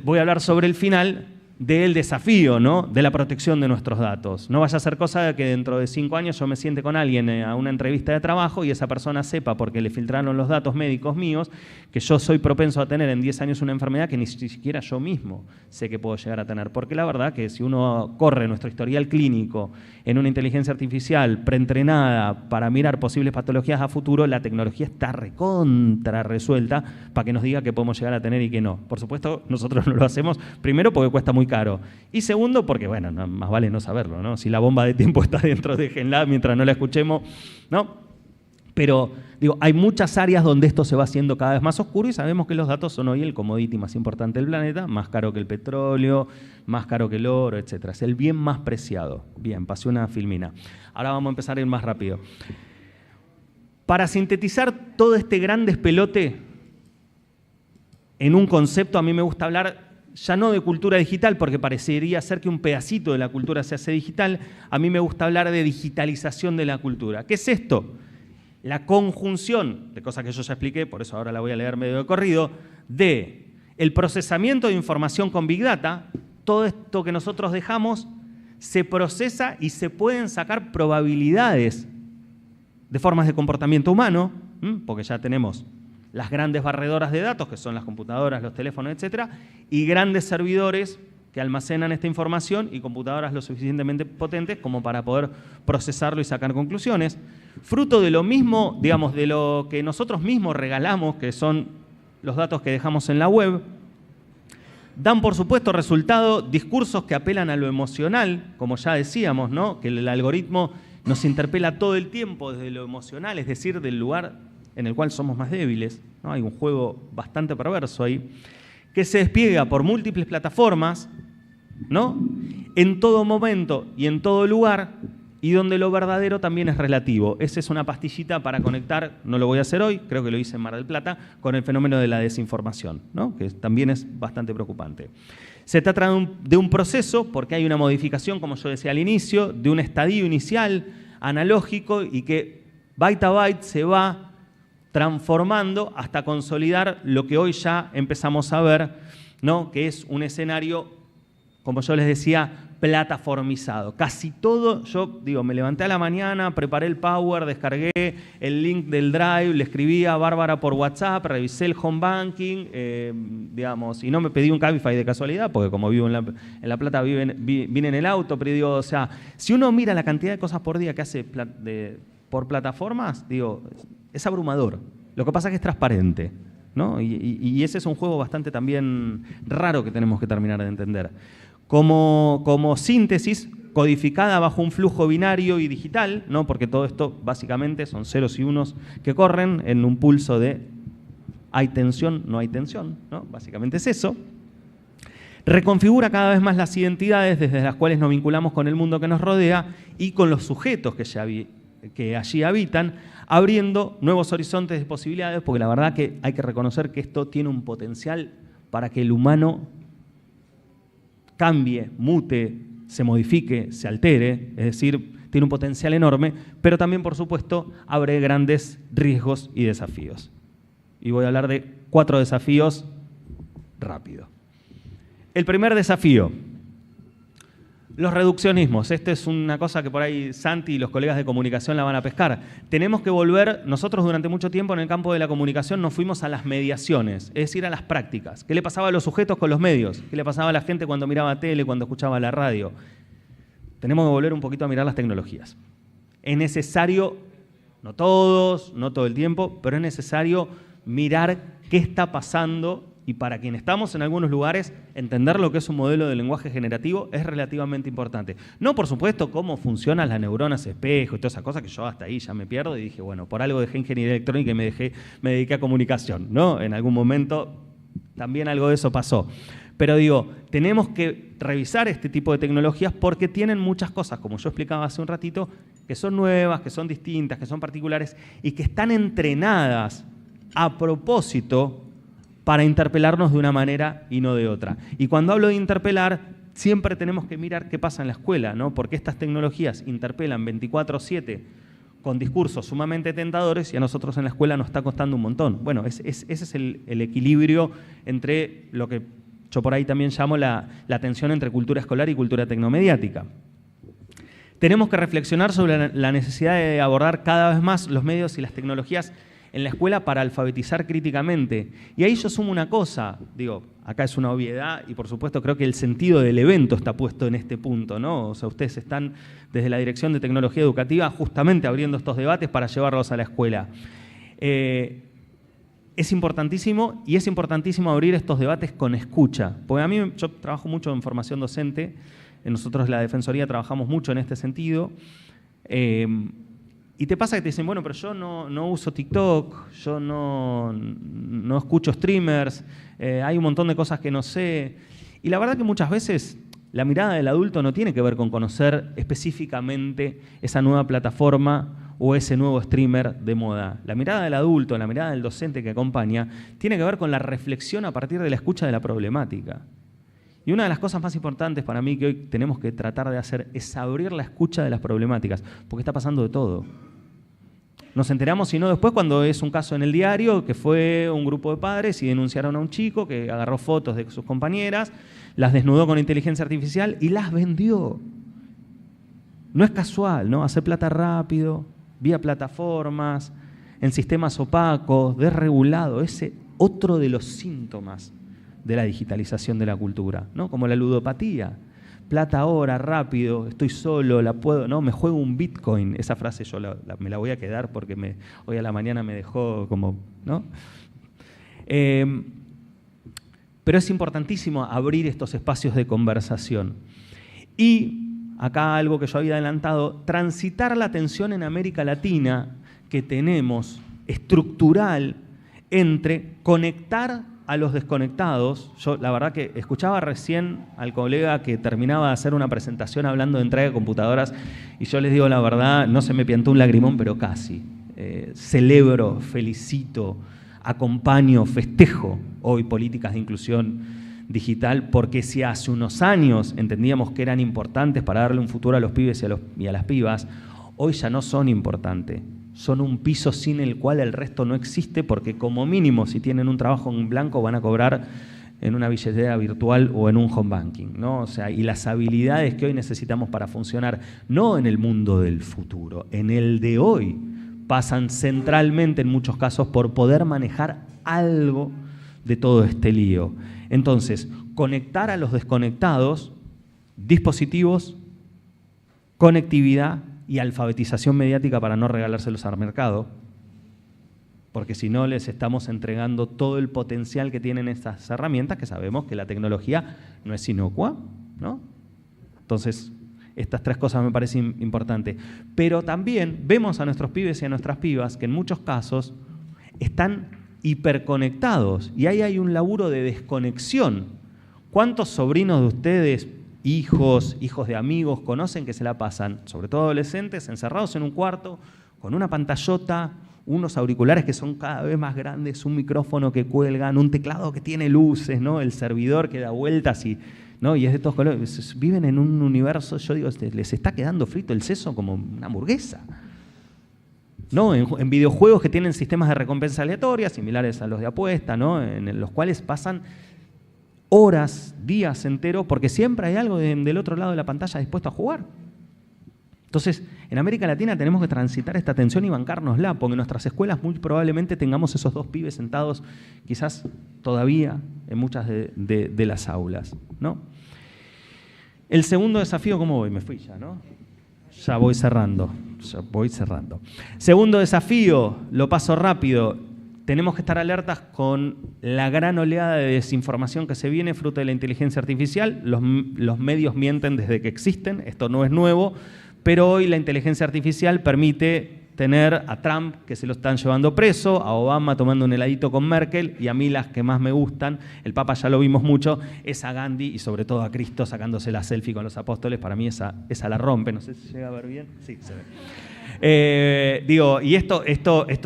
Voy a hablar sobre el final del desafío, ¿no?, de la protección de nuestros datos. No vaya a ser cosa de que dentro de 5 años yo me siente con alguien a una entrevista de trabajo y esa persona sepa, porque le filtraron los datos médicos míos, que yo soy propenso a tener en 10 años una enfermedad que ni siquiera yo mismo sé que puedo llegar a tener. Porque la verdad que si uno corre nuestro historial clínico en una inteligencia artificial preentrenada para mirar posibles patologías a futuro, la tecnología está recontra resuelta para que nos diga que podemos llegar a tener y que no. Por supuesto, nosotros no lo hacemos, primero porque cuesta muy caro. Y segundo, porque, bueno, más vale no saberlo, ¿no? Si la bomba de tiempo está dentro, déjenla mientras no la escuchemos, ¿no? Pero, digo, hay muchas áreas donde esto se va haciendo cada vez más oscuro y sabemos que los datos son hoy el commodity más importante del planeta, más caro que el petróleo, más caro que el oro, etc. Es el bien más preciado. Bien, pasé una filmina. Ahora vamos a empezar a ir más rápido. Para sintetizar todo este gran despelote en un concepto, a mí me gusta hablar ya no de cultura digital, porque parecería ser que un pedacito de la cultura se hace digital. A mí me gusta hablar de digitalización de la cultura. ¿Qué es esto? La conjunción, de cosas que yo ya expliqué, por eso ahora la voy a leer medio de corrido, de el procesamiento de información con Big Data. Todo esto que nosotros dejamos se procesa y se pueden sacar probabilidades de formas de comportamiento humano, porque ya tenemos las grandes barredoras de datos, que son las computadoras, los teléfonos, etcétera, y grandes servidores que almacenan esta información y computadoras lo suficientemente potentes como para poder procesarlo y sacar conclusiones. Fruto de lo mismo, digamos, de lo que nosotros mismos regalamos, que son los datos que dejamos en la web, dan, por supuesto, resultado discursos que apelan a lo emocional, como ya decíamos, ¿no?, que el algoritmo nos interpela todo el tiempo desde lo emocional, es decir, del lugar en el cual somos más débiles, ¿no? Hay un juego bastante perverso ahí, que se despliega por múltiples plataformas, ¿no?, en todo momento y en todo lugar, y donde lo verdadero también es relativo. Esa es una pastillita para conectar, no lo voy a hacer hoy, creo que lo hice en Mar del Plata, con el fenómeno de la desinformación, ¿no? Que también es bastante preocupante. Se trata de un proceso, porque hay una modificación, como yo decía al inicio, de un estadio inicial analógico y que byte a byte se va transformando hasta consolidar lo que hoy ya empezamos a ver, ¿no? Que es un escenario, como yo les decía, plataformizado. Casi todo, yo digo, me levanté a la mañana, preparé el Power, descargué el link del Drive, le escribí a Bárbara por WhatsApp, revisé el home banking, digamos, y no me pedí un Cabify de casualidad, porque como vivo en La Plata, vine en el auto, pero digo, o sea, si uno mira la cantidad de cosas por día que hace por plataformas, digo, es abrumador. Lo que pasa es que es transparente, ¿no? Y ese es un juego bastante también raro que tenemos que terminar de entender. Como síntesis, codificada bajo un flujo binario y digital, ¿no? Porque todo esto básicamente son ceros y unos que corren en un pulso de hay tensión, no hay tensión, ¿no? Básicamente es eso. Reconfigura cada vez más las identidades desde las cuales nos vinculamos con el mundo que nos rodea y con los sujetos que allí habitan, abriendo nuevos horizontes de posibilidades, porque la verdad que hay que reconocer que esto tiene un potencial para que el humano cambie, mute, se modifique, se altere, es decir, tiene un potencial enorme, pero también, por supuesto, abre grandes riesgos y desafíos. Y voy a hablar de 4 desafíos rápido. El primer desafío, los reduccionismos. Esta es una cosa que por ahí Santi y los colegas de comunicación la van a pescar. Tenemos que volver, nosotros durante mucho tiempo en el campo de la comunicación nos fuimos a las mediaciones, es decir, a las prácticas. ¿Qué le pasaba a los sujetos con los medios? ¿Qué le pasaba a la gente cuando miraba tele, cuando escuchaba la radio? Tenemos que volver un poquito a mirar las tecnologías. Es necesario, no todos, no todo el tiempo, pero es necesario mirar qué está pasando. Y para quienes estamos en algunos lugares, entender lo que es un modelo de lenguaje generativo es relativamente importante. No, por supuesto, cómo funcionan las neuronas espejo y todas esas cosas que yo hasta ahí ya me pierdo y dije, bueno, por algo dejé ingeniería electrónica y me dediqué a comunicación, ¿no? En algún momento también algo de eso pasó. Pero digo, tenemos que revisar este tipo de tecnologías porque tienen muchas cosas, como yo explicaba hace un ratito, que son nuevas, que son distintas, que son particulares y que están entrenadas a propósito para interpelarnos de una manera y no de otra. Y cuando hablo de interpelar, siempre tenemos que mirar qué pasa en la escuela, ¿no? Porque estas tecnologías interpelan 24/7 con discursos sumamente tentadores y a nosotros en la escuela nos está costando un montón. Bueno, ese es el equilibrio entre lo que yo por ahí también llamo la tensión entre cultura escolar y cultura tecnomediática. Tenemos que reflexionar sobre la necesidad de abordar cada vez más los medios y las tecnologías en la escuela para alfabetizar críticamente. Y ahí yo sumo una cosa, digo, acá es una obviedad y por supuesto creo que el sentido del evento está puesto en este punto, ¿no? O sea, ustedes están desde la Dirección de Tecnología Educativa justamente abriendo estos debates para llevarlos a la escuela. Es importantísimo y es importantísimo abrir estos debates con escucha. Porque a mí, yo trabajo mucho en formación docente, nosotros la Defensoría trabajamos mucho en este sentido. Y te pasa que te dicen, bueno, pero yo no uso TikTok, yo no escucho streamers, hay un montón de cosas que no sé. Y la verdad que muchas veces la mirada del adulto no tiene que ver con conocer específicamente esa nueva plataforma o ese nuevo streamer de moda. La mirada del adulto, la mirada del docente que acompaña, tiene que ver con la reflexión a partir de la escucha de la problemática. Y una de las cosas más importantes para mí que hoy tenemos que tratar de hacer es abrir la escucha de las problemáticas, porque está pasando de todo. Nos enteramos, si no después, cuando es un caso en el diario, que fue un grupo de padres y denunciaron a un chico que agarró fotos de sus compañeras, las desnudó con inteligencia artificial y las vendió. No es casual, ¿no? Hacer plata rápido, vía plataformas, en sistemas opacos, desregulados, ese otro de los síntomas de la digitalización de la cultura, ¿no? Como la ludopatía. Plata ahora, rápido, estoy solo, la puedo, no, me juego un Bitcoin. Esa frase yo me la voy a quedar porque hoy a la mañana me dejó como, ¿no? Pero es importantísimo abrir estos espacios de conversación. Y acá algo que yo había adelantado, transitar la tensión en América Latina que tenemos estructural entre conectar a los desconectados, yo la verdad que escuchaba recién al colega que terminaba de hacer una presentación hablando de entrega de computadoras y yo les digo la verdad, no se me piantó un lagrimón, pero casi. Celebro, felicito, acompaño, festejo hoy políticas de inclusión digital, porque si hace unos años entendíamos que eran importantes para darle un futuro a los pibes y a las pibas, hoy ya no son importantes. Son un piso sin el cual el resto no existe, porque como mínimo si tienen un trabajo en blanco van a cobrar en una billetera virtual o en un home banking, ¿no? O sea, y las habilidades que hoy necesitamos para funcionar, no en el mundo del futuro, en el de hoy, pasan centralmente en muchos casos por poder manejar algo de todo este lío. Entonces, conectar a los desconectados, dispositivos, conectividad y alfabetización mediática para no regalárselos al mercado, porque si no les estamos entregando todo el potencial que tienen estas herramientas, que sabemos que la tecnología no es inocua, ¿no? Entonces, estas tres cosas me parecen importantes. Pero también vemos a nuestros pibes y a nuestras pibas que en muchos casos están hiperconectados y ahí hay un laburo de desconexión. ¿Cuántos sobrinos de ustedes, hijos de amigos, conocen que se la pasan, sobre todo adolescentes, encerrados en un cuarto, con una pantallota, unos auriculares que son cada vez más grandes, un micrófono que cuelgan, un teclado que tiene luces, ¿no? El servidor que da vueltas y, ¿no? Y es de todos colores? Viven en un universo, yo digo, les está quedando frito el seso como una hamburguesa. ¿No? En videojuegos que tienen sistemas de recompensa aleatoria, similares a los de apuesta, ¿no? En los cuales pasan horas, días enteros, porque siempre hay algo del otro lado de la pantalla dispuesto a jugar. Entonces, en América Latina tenemos que transitar esta tensión y bancárnosla, porque en nuestras escuelas muy probablemente tengamos esos dos pibes sentados quizás todavía en muchas de las aulas, ¿no? El segundo desafío, ¿cómo voy? Me fui ya, ¿no? Ya voy cerrando. Segundo desafío, lo paso rápido. Tenemos que estar alertas con la gran oleada de desinformación que se viene fruto de la inteligencia artificial. Los medios mienten desde que existen, esto no es nuevo, pero hoy la inteligencia artificial permite tener a Trump, que se lo están llevando preso, a Obama tomando un heladito con Merkel, y a mí las que más me gustan, el Papa ya lo vimos mucho, es a Gandhi y sobre todo a Cristo sacándose la selfie con los apóstoles. Para mí esa la rompe, no sé si llega a ver bien. Sí, se ve. Y esto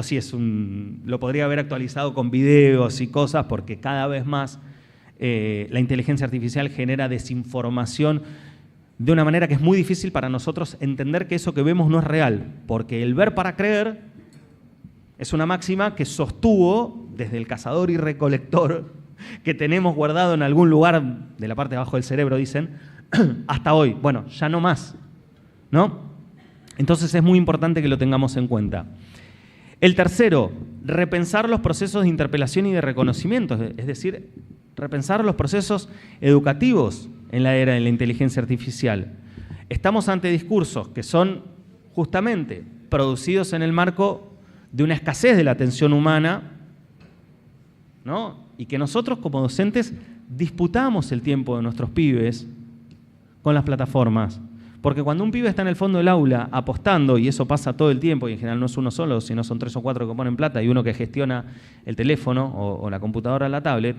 sí es lo podría haber actualizado con videos y cosas, porque cada vez más la inteligencia artificial genera desinformación de una manera que es muy difícil para nosotros entender que eso que vemos no es real, porque el ver para creer es una máxima que sostuvo desde el cazador y recolector que tenemos guardado en algún lugar de la parte de abajo del cerebro, dicen, hasta hoy. Bueno, ya no más, ¿no? Entonces es muy importante que lo tengamos en cuenta. El tercero, repensar los procesos de interpelación y de reconocimiento, es decir, repensar los procesos educativos en la era de la inteligencia artificial. Estamos ante discursos que son justamente producidos en el marco de una escasez de la atención humana, ¿no? Y que nosotros como docentes disputamos el tiempo de nuestros pibes con las plataformas. Porque cuando un pibe está en el fondo del aula apostando, y eso pasa todo el tiempo, y en general no es uno solo, sino son 3 o 4 que ponen plata y uno que gestiona el teléfono o la computadora o la tablet,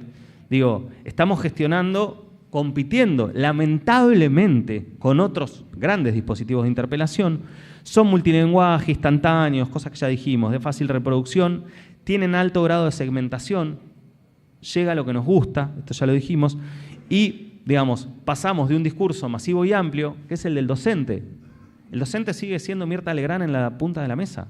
digo, estamos compitiendo lamentablemente con otros grandes dispositivos de interpelación. Son multilingüaje, instantáneos, cosas que ya dijimos, de fácil reproducción, tienen alto grado de segmentación, llega a lo que nos gusta, esto ya lo dijimos, y digamos, pasamos de un discurso masivo y amplio, que es el del docente. El docente sigue siendo Mirta Legrand en la punta de la mesa.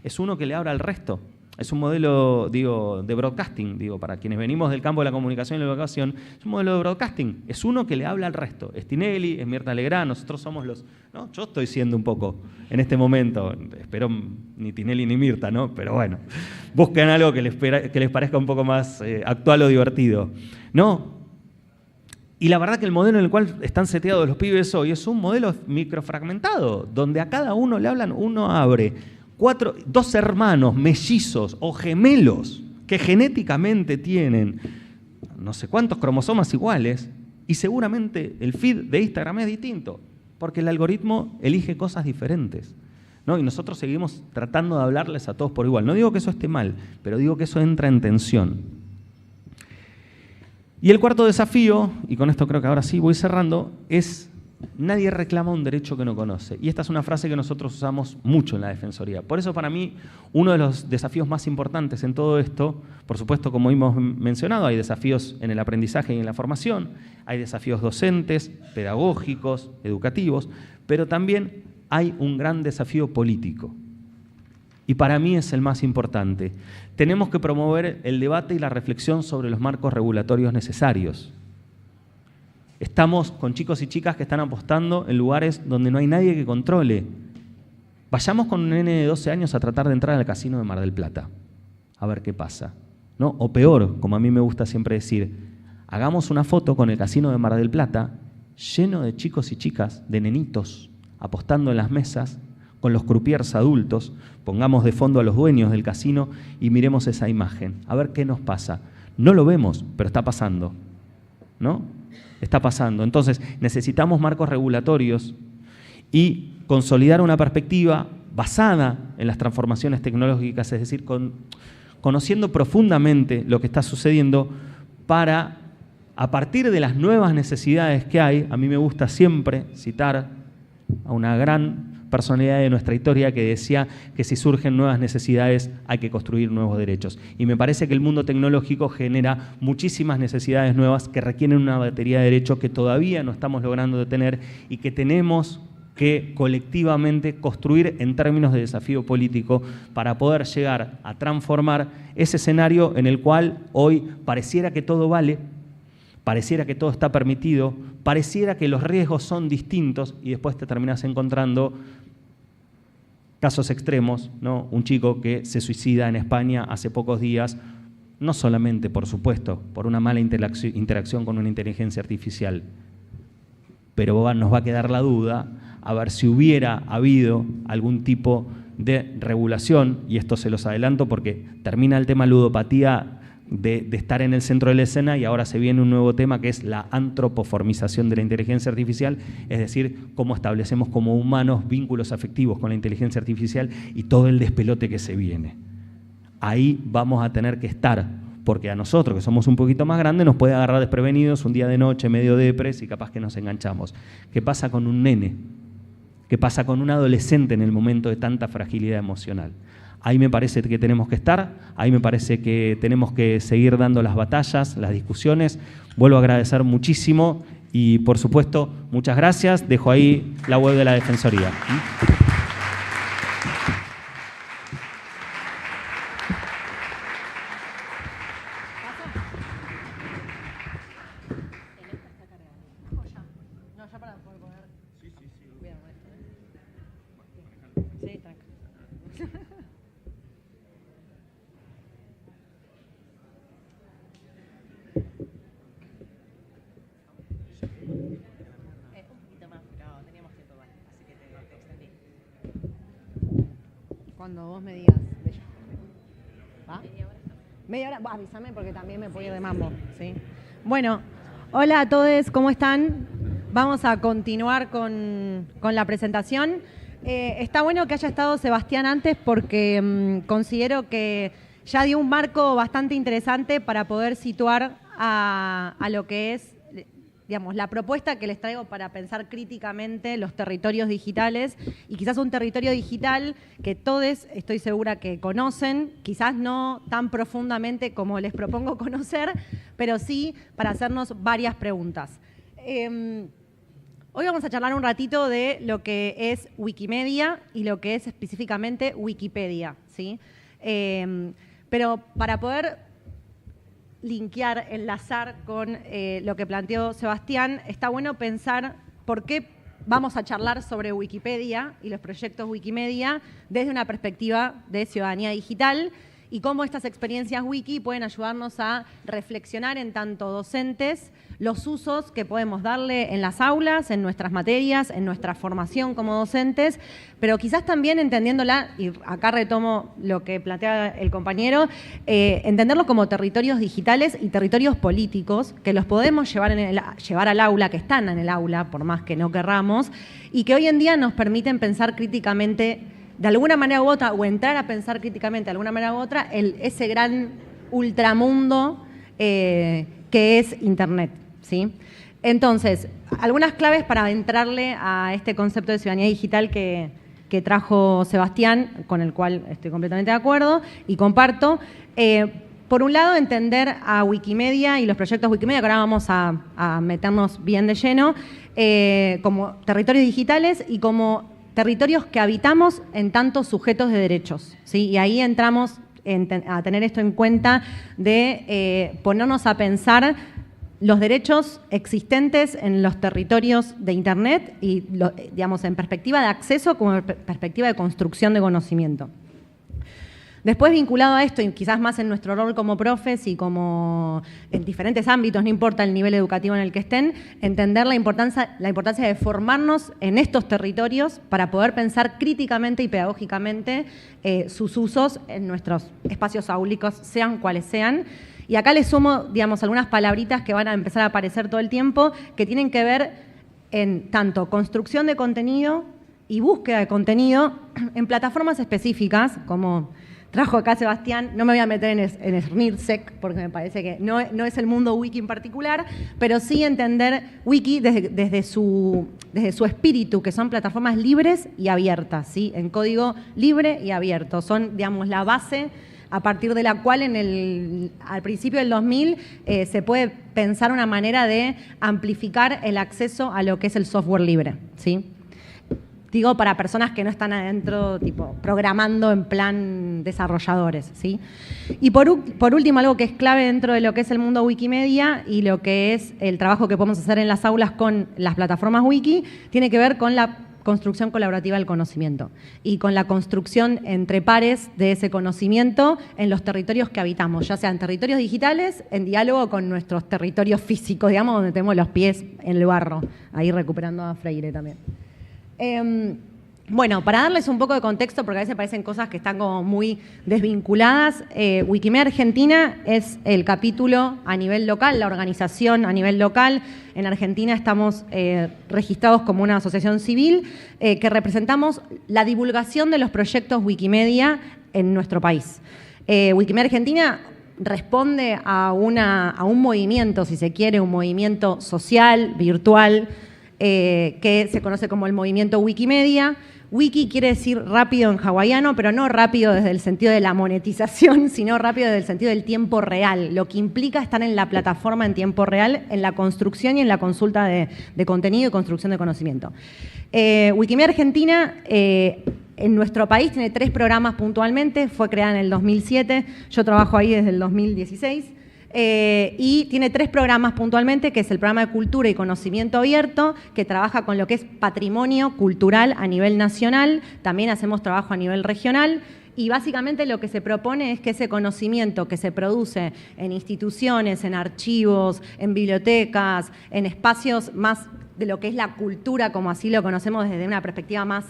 Es uno que le habla al resto. Es un modelo, de broadcasting, para quienes venimos del campo de la comunicación y la educación, es un modelo de broadcasting. Es uno que le habla al resto. Es Tinelli, es Mirta Legrand, nosotros somos los... ¿no? Yo estoy siendo un poco, en este momento, espero ni Tinelli ni Mirta, ¿no? Pero bueno, busquen algo que les parezca un poco más actual o divertido. ¿No? Y la verdad que el modelo en el cual están seteados los pibes hoy es un modelo microfragmentado, donde a cada uno le hablan, uno abre... 2 hermanos mellizos o gemelos que genéticamente tienen no sé cuántos cromosomas iguales y seguramente el feed de Instagram es distinto porque el algoritmo elige cosas diferentes, ¿no? Y nosotros seguimos tratando de hablarles a todos por igual. No digo que eso esté mal, pero digo que eso entra en tensión. Y el cuarto desafío, y con esto creo que ahora sí voy cerrando, es nadie reclama un derecho que no conoce. Y esta es una frase que nosotros usamos mucho en la Defensoría. Por eso para mí uno de los desafíos más importantes en todo esto, por supuesto como hemos mencionado, hay desafíos en el aprendizaje y en la formación, hay desafíos docentes, pedagógicos, educativos, pero también hay un gran desafío político. Y para mí es el más importante. Tenemos que promover el debate y la reflexión sobre los marcos regulatorios necesarios. Estamos con chicos y chicas que están apostando en lugares donde no hay nadie que controle. Vayamos con un nene de 12 años a tratar de entrar al casino de Mar del Plata, a ver qué pasa, ¿no? O peor, como a mí me gusta siempre decir, hagamos una foto con el casino de Mar del Plata lleno de chicos y chicas, de nenitos, apostando en las mesas, con los croupiers adultos, pongamos de fondo a los dueños del casino y miremos esa imagen, a ver qué nos pasa. No lo vemos, pero está pasando, ¿no? Está pasando. Entonces, necesitamos marcos regulatorios y consolidar una perspectiva basada en las transformaciones tecnológicas, es decir, conociendo profundamente lo que está sucediendo para, a partir de las nuevas necesidades que hay, a mí me gusta siempre citar a una gran personalidad de nuestra historia que decía que si surgen nuevas necesidades hay que construir nuevos derechos. Y me parece que el mundo tecnológico genera muchísimas necesidades nuevas que requieren una batería de derechos que todavía no estamos logrando detener y que tenemos que colectivamente construir en términos de desafío político para poder llegar a transformar ese escenario en el cual hoy pareciera que todo vale, pareciera que todo está permitido, pareciera que los riesgos son distintos y después te terminas encontrando casos extremos, ¿no? Un chico que se suicida en España hace pocos días, no solamente, por supuesto, por una mala interacción con una inteligencia artificial, pero nos va a quedar la duda a ver si hubiera habido algún tipo de regulación, y esto se los adelanto porque termina el tema ludopatía de estar en el centro de la escena y ahora se viene un nuevo tema que es la antropoformización de la inteligencia artificial, es decir, cómo establecemos como humanos vínculos afectivos con la inteligencia artificial y todo el despelote que se viene. Ahí vamos a tener que estar, porque a nosotros, que somos un poquito más grandes, nos puede agarrar desprevenidos un día de noche, medio depres, y capaz que nos enganchamos. ¿Qué pasa con un nene? ¿Qué pasa con un adolescente en el momento de tanta fragilidad emocional? Ahí me parece que tenemos que estar, ahí me parece que tenemos que seguir dando las batallas, las discusiones. Vuelvo a agradecer muchísimo y, por supuesto, muchas gracias. Dejo ahí la web de la Defensoría. Cuando vos me digas. ¿Va? Media hora. Avísame porque también me puedo ir de mambo. ¿Sí? Bueno, hola a todos, ¿cómo están? Vamos a continuar con la presentación. Está bueno que haya estado Sebastián antes porque considero que ya dio un marco bastante interesante para poder situar a lo que es, digamos, la propuesta que les traigo para pensar críticamente los territorios digitales y quizás un territorio digital que todos estoy segura que conocen, quizás no tan profundamente como les propongo conocer, pero sí para hacernos varias preguntas. Hoy vamos a charlar un ratito de lo que es Wikimedia y lo que es específicamente Wikipedia, ¿sí? Pero para poder linkear, enlazar con lo que planteó Sebastián, está bueno pensar por qué vamos a charlar sobre Wikipedia y los proyectos Wikimedia desde una perspectiva de ciudadanía digital y cómo estas experiencias wiki pueden ayudarnos a reflexionar en tanto docentes los usos que podemos darle en las aulas, en nuestras materias, en nuestra formación como docentes, pero quizás también entendiéndola, y acá retomo lo que plantea el compañero, entenderlo como territorios digitales y territorios políticos que los podemos llevar al aula, que están en el aula, por más que no querramos, y que hoy en día nos permiten pensar críticamente de alguna manera u otra, o entrar a pensar críticamente de alguna manera u otra, ese gran ultramundo qué es Internet, ¿sí? Entonces, algunas claves para entrarle a este concepto de ciudadanía digital que trajo Sebastián, con el cual estoy completamente de acuerdo y comparto. Por un lado, entender a Wikimedia y los proyectos Wikimedia, que ahora vamos a meternos bien de lleno, como territorios digitales y como territorios que habitamos en tantos sujetos de derechos, ¿sí? Y ahí entramos a tener esto en cuenta de ponernos a pensar los derechos existentes en los territorios de Internet y, digamos, en perspectiva de acceso como perspectiva de construcción de conocimiento. Después, vinculado a esto, y quizás más en nuestro rol como profes y como en diferentes ámbitos, no importa el nivel educativo en el que estén, entender la importancia de formarnos en estos territorios para poder pensar críticamente y pedagógicamente sus usos en nuestros espacios áulicos, sean cuales sean. Y acá les sumo, digamos, algunas palabritas que van a empezar a aparecer todo el tiempo, que tienen que ver en tanto construcción de contenido y búsqueda de contenido en plataformas específicas, como trajo acá Sebastián. No me voy a meter en SNIRSEC, porque me parece que no es el mundo wiki en particular, pero sí entender wiki desde su espíritu, que son plataformas libres y abiertas, ¿sí? En código libre y abierto. Son, digamos, la base a partir de la cual al principio del 2000 se puede pensar una manera de amplificar el acceso a lo que es el software libre, ¿sí? Digo, para personas que no están adentro, tipo, programando en plan desarrolladores, ¿sí? Y por último, algo que es clave dentro de lo que es el mundo Wikimedia y lo que es el trabajo que podemos hacer en las aulas con las plataformas wiki, tiene que ver con la construcción colaborativa del conocimiento y con la construcción entre pares de ese conocimiento en los territorios que habitamos, ya sean territorios digitales, en diálogo con nuestros territorios físicos, digamos, donde tenemos los pies en el barro, ahí recuperando a Freire también. Bueno, para darles un poco de contexto, porque a veces parecen cosas que están como muy desvinculadas, Wikimedia Argentina es el capítulo a nivel local, la organización a nivel local. En Argentina estamos registrados como una asociación civil que representamos la divulgación de los proyectos Wikimedia en nuestro país. Wikimedia Argentina responde a un movimiento, si se quiere, un movimiento social, virtual, que se conoce como el movimiento Wikimedia. Wiki quiere decir rápido en hawaiano, pero no rápido desde el sentido de la monetización, sino rápido desde el sentido del tiempo real, lo que implica estar en la plataforma en tiempo real, en la construcción y en la consulta de contenido y construcción de conocimiento. Wikimedia Argentina, en nuestro país, tiene 3 programas puntualmente, fue creada en el 2007, yo trabajo ahí desde el 2016. Y tiene 3 programas puntualmente, que es el programa de Cultura y Conocimiento Abierto, que trabaja con lo que es patrimonio cultural a nivel nacional, también hacemos trabajo a nivel regional, y básicamente lo que se propone es que ese conocimiento que se produce en instituciones, en archivos, en bibliotecas, en espacios más de lo que es la cultura, como así lo conocemos desde una perspectiva más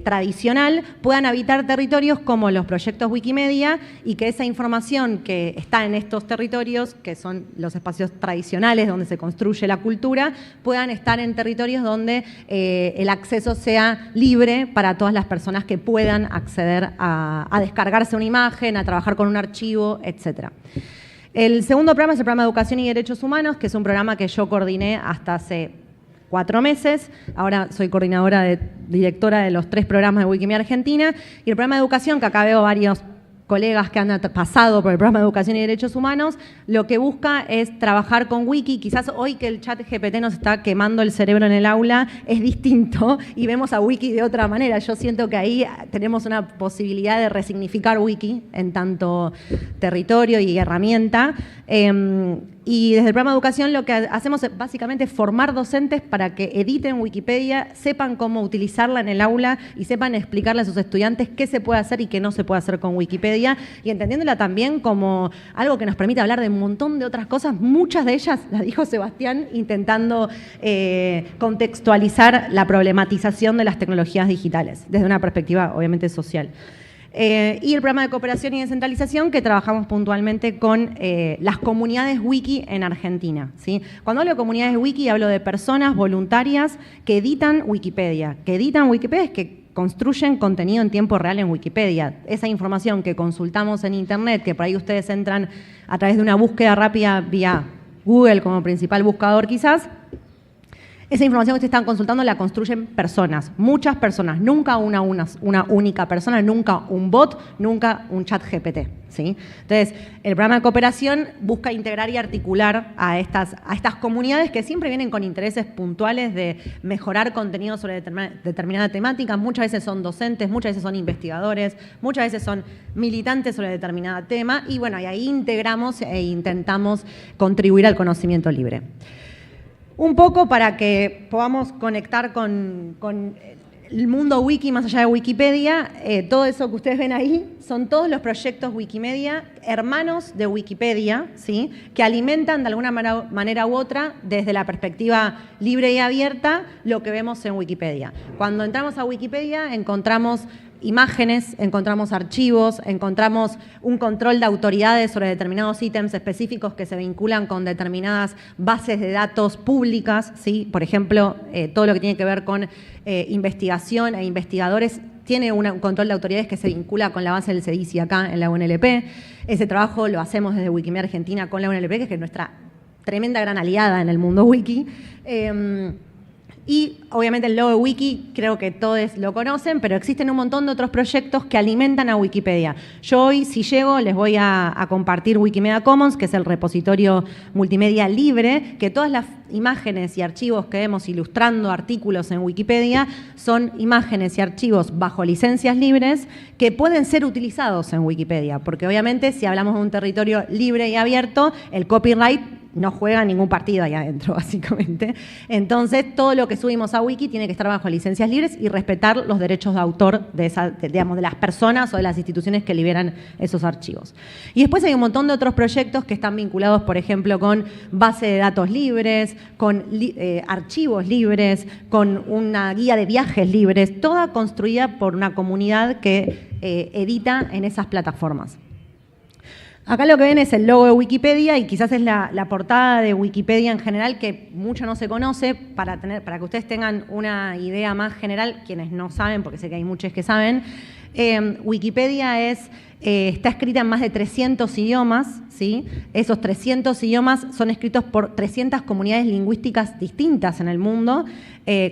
tradicional, puedan habitar territorios como los proyectos Wikimedia y que esa información que está en estos territorios, que son los espacios tradicionales donde se construye la cultura, puedan estar en territorios donde el acceso sea libre para todas las personas que puedan acceder a descargarse una imagen, a trabajar con un archivo, etc. El segundo programa es el programa de Educación y Derechos Humanos, que es un programa que yo coordiné hasta hace 4 meses, ahora soy coordinadora directora de los 3 programas de Wikimedia Argentina, y el programa de educación, que acá veo varios colegas que han pasado por el programa de Educación y Derechos Humanos, lo que busca es trabajar con Wiki. Quizás hoy que el chat GPT nos está quemando el cerebro en el aula es distinto y vemos a Wiki de otra manera. Yo siento que ahí tenemos una posibilidad de resignificar Wiki en tanto territorio y herramienta. Y desde el programa de educación lo que hacemos es básicamente formar docentes para que editen Wikipedia, sepan cómo utilizarla en el aula y sepan explicarle a sus estudiantes qué se puede hacer y qué no se puede hacer con Wikipedia, y entendiéndola también como algo que nos permite hablar de un montón de otras cosas, muchas de ellas, las dijo Sebastián, intentando contextualizar la problematización de las tecnologías digitales, desde una perspectiva obviamente social. Y el programa de cooperación y descentralización, que trabajamos puntualmente con las comunidades wiki en Argentina, ¿sí? Cuando hablo de comunidades wiki, hablo de personas voluntarias que editan Wikipedia. Que editan Wikipedia es que construyen contenido en tiempo real en Wikipedia. Esa información que consultamos en Internet, que por ahí ustedes entran a través de una búsqueda rápida vía Google como principal buscador quizás, esa información que ustedes están consultando la construyen personas, muchas personas, nunca una única persona, nunca un bot, nunca un chat GPT, ¿sí? Entonces, el programa de cooperación busca integrar y articular a estas comunidades que siempre vienen con intereses puntuales de mejorar contenido sobre determinada temática. Muchas veces son docentes, muchas veces son investigadores, muchas veces son militantes sobre determinado tema y bueno, y ahí integramos e intentamos contribuir al conocimiento libre. Un poco para que podamos conectar con el mundo wiki más allá de Wikipedia, todo eso que ustedes ven ahí son todos los proyectos Wikimedia, hermanos de Wikipedia, ¿sí? Que alimentan de alguna manera u otra, desde la perspectiva libre y abierta, lo que vemos en Wikipedia. Cuando entramos a Wikipedia encontramos imágenes, encontramos archivos, encontramos un control de autoridades sobre determinados ítems específicos que se vinculan con determinadas bases de datos públicas, ¿sí? Por ejemplo, todo lo que tiene que ver con investigación e investigadores tiene un control de autoridades que se vincula con la base del CEDICI acá en la UNLP. Ese trabajo lo hacemos desde Wikimedia Argentina con la UNLP, que es nuestra tremenda gran aliada en el mundo wiki. Y obviamente el logo de Wiki creo que todos lo conocen, pero existen un montón de otros proyectos que alimentan a Wikipedia. Yo hoy, si llego, les voy a compartir Wikimedia Commons, que es el repositorio multimedia libre, que todas las imágenes y archivos que vemos ilustrando artículos en Wikipedia son imágenes y archivos bajo licencias libres que pueden ser utilizados en Wikipedia, porque obviamente si hablamos de un territorio libre y abierto, el copyright no juega ningún partido ahí adentro, básicamente. Entonces, todo lo que subimos a Wiki tiene que estar bajo licencias libres y respetar los derechos de autor de las personas o de las instituciones que liberan esos archivos. Y después hay un montón de otros proyectos que están vinculados, por ejemplo, con base de datos libres, con archivos libres, con una guía de viajes libres, toda construida por una comunidad que edita en esas plataformas. Acá lo que ven es el logo de Wikipedia y quizás es la portada de Wikipedia en general, que mucho no se conoce, para que ustedes tengan una idea más general, quienes no saben, porque sé que hay muchos que saben. Wikipedia está escrita en más de 300 idiomas, ¿sí? Esos 300 idiomas son escritos por 300 comunidades lingüísticas distintas en el mundo.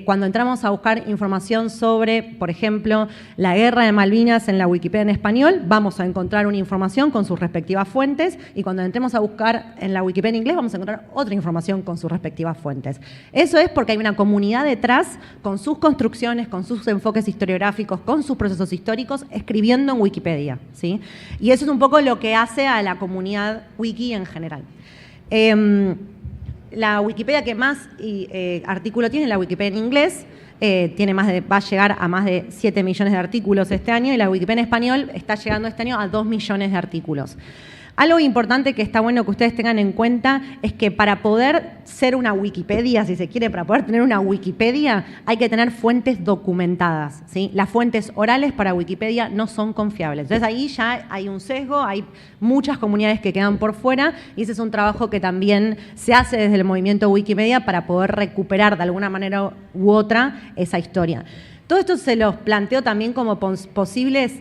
Cuando entramos a buscar información sobre, por ejemplo, la guerra de Malvinas en la Wikipedia en español, vamos a encontrar una información con sus respectivas fuentes, y cuando entremos a buscar en la Wikipedia en inglés vamos a encontrar otra información con sus respectivas fuentes. Eso es porque hay una comunidad detrás con sus construcciones, con sus enfoques historiográficos, con sus procesos históricos, escribiendo en Wikipedia, ¿sí? Y eso es un poco lo que hace a la comunidad wiki en general. La Wikipedia que más artículo tiene es la Wikipedia en inglés, va a llegar a más de 7 millones de artículos este año, y la Wikipedia en español está llegando este año a 2 millones de artículos. Algo importante que está bueno que ustedes tengan en cuenta es que para poder ser una Wikipedia, si se quiere, para poder tener una Wikipedia, hay que tener fuentes documentadas, ¿sí? Las fuentes orales para Wikipedia no son confiables. Entonces ahí ya hay un sesgo, hay muchas comunidades que quedan por fuera, y ese es un trabajo que también se hace desde el movimiento Wikimedia para poder recuperar de alguna manera u otra esa historia. Todo esto se los planteo también como posibles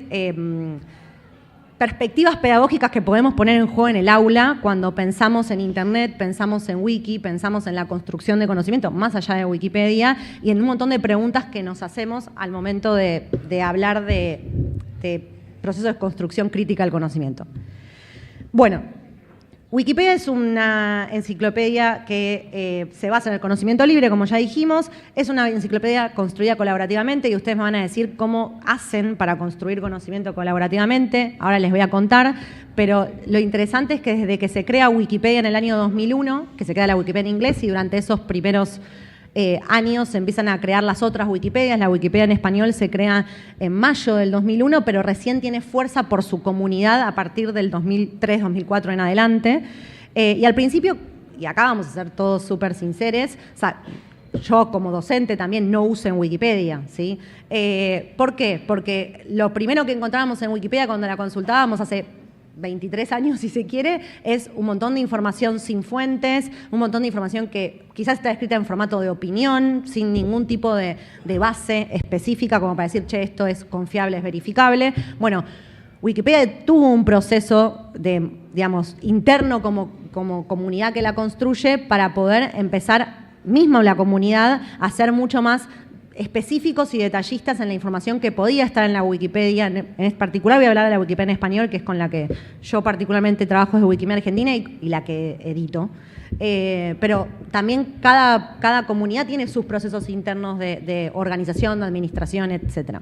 perspectivas pedagógicas que podemos poner en juego en el aula cuando pensamos en Internet, pensamos en Wiki, pensamos en la construcción de conocimiento más allá de Wikipedia, y en un montón de preguntas que nos hacemos al momento de hablar de procesos de construcción crítica del conocimiento. Bueno, Wikipedia es una enciclopedia que se basa en el conocimiento libre, como ya dijimos. Es una enciclopedia construida colaborativamente, y ustedes me van a decir cómo hacen para construir conocimiento colaborativamente. Ahora les voy a contar, pero lo interesante es que desde que se crea Wikipedia en el año 2001, que se crea la Wikipedia en inglés, y durante esos primeros años se empiezan a crear las otras Wikipedias. La Wikipedia en español se crea en mayo del 2001, pero recién tiene fuerza por su comunidad a partir del 2003, 2004 en adelante. Y al principio, y acá vamos a ser todos súper sinceros, o sea, yo como docente también no uso en Wikipedia, ¿sí? ¿Por qué? Porque lo primero que encontrábamos en Wikipedia cuando la consultábamos hace 23 años, si se quiere, es un montón de información sin fuentes, un montón de información que quizás está escrita en formato de opinión, sin ningún tipo de base específica como para decir, che, esto es confiable, es verificable. Bueno, Wikipedia tuvo un proceso de, digamos, interno como comunidad que la construye para poder empezar, mismo la comunidad, a ser mucho más específicos y detallistas en la información que podía estar en la Wikipedia. En particular voy a hablar de la Wikipedia en español, que es con la que yo particularmente trabajo desde Wikimedia Argentina y la que edito. Pero también cada comunidad tiene sus procesos internos de organización, de administración, etc.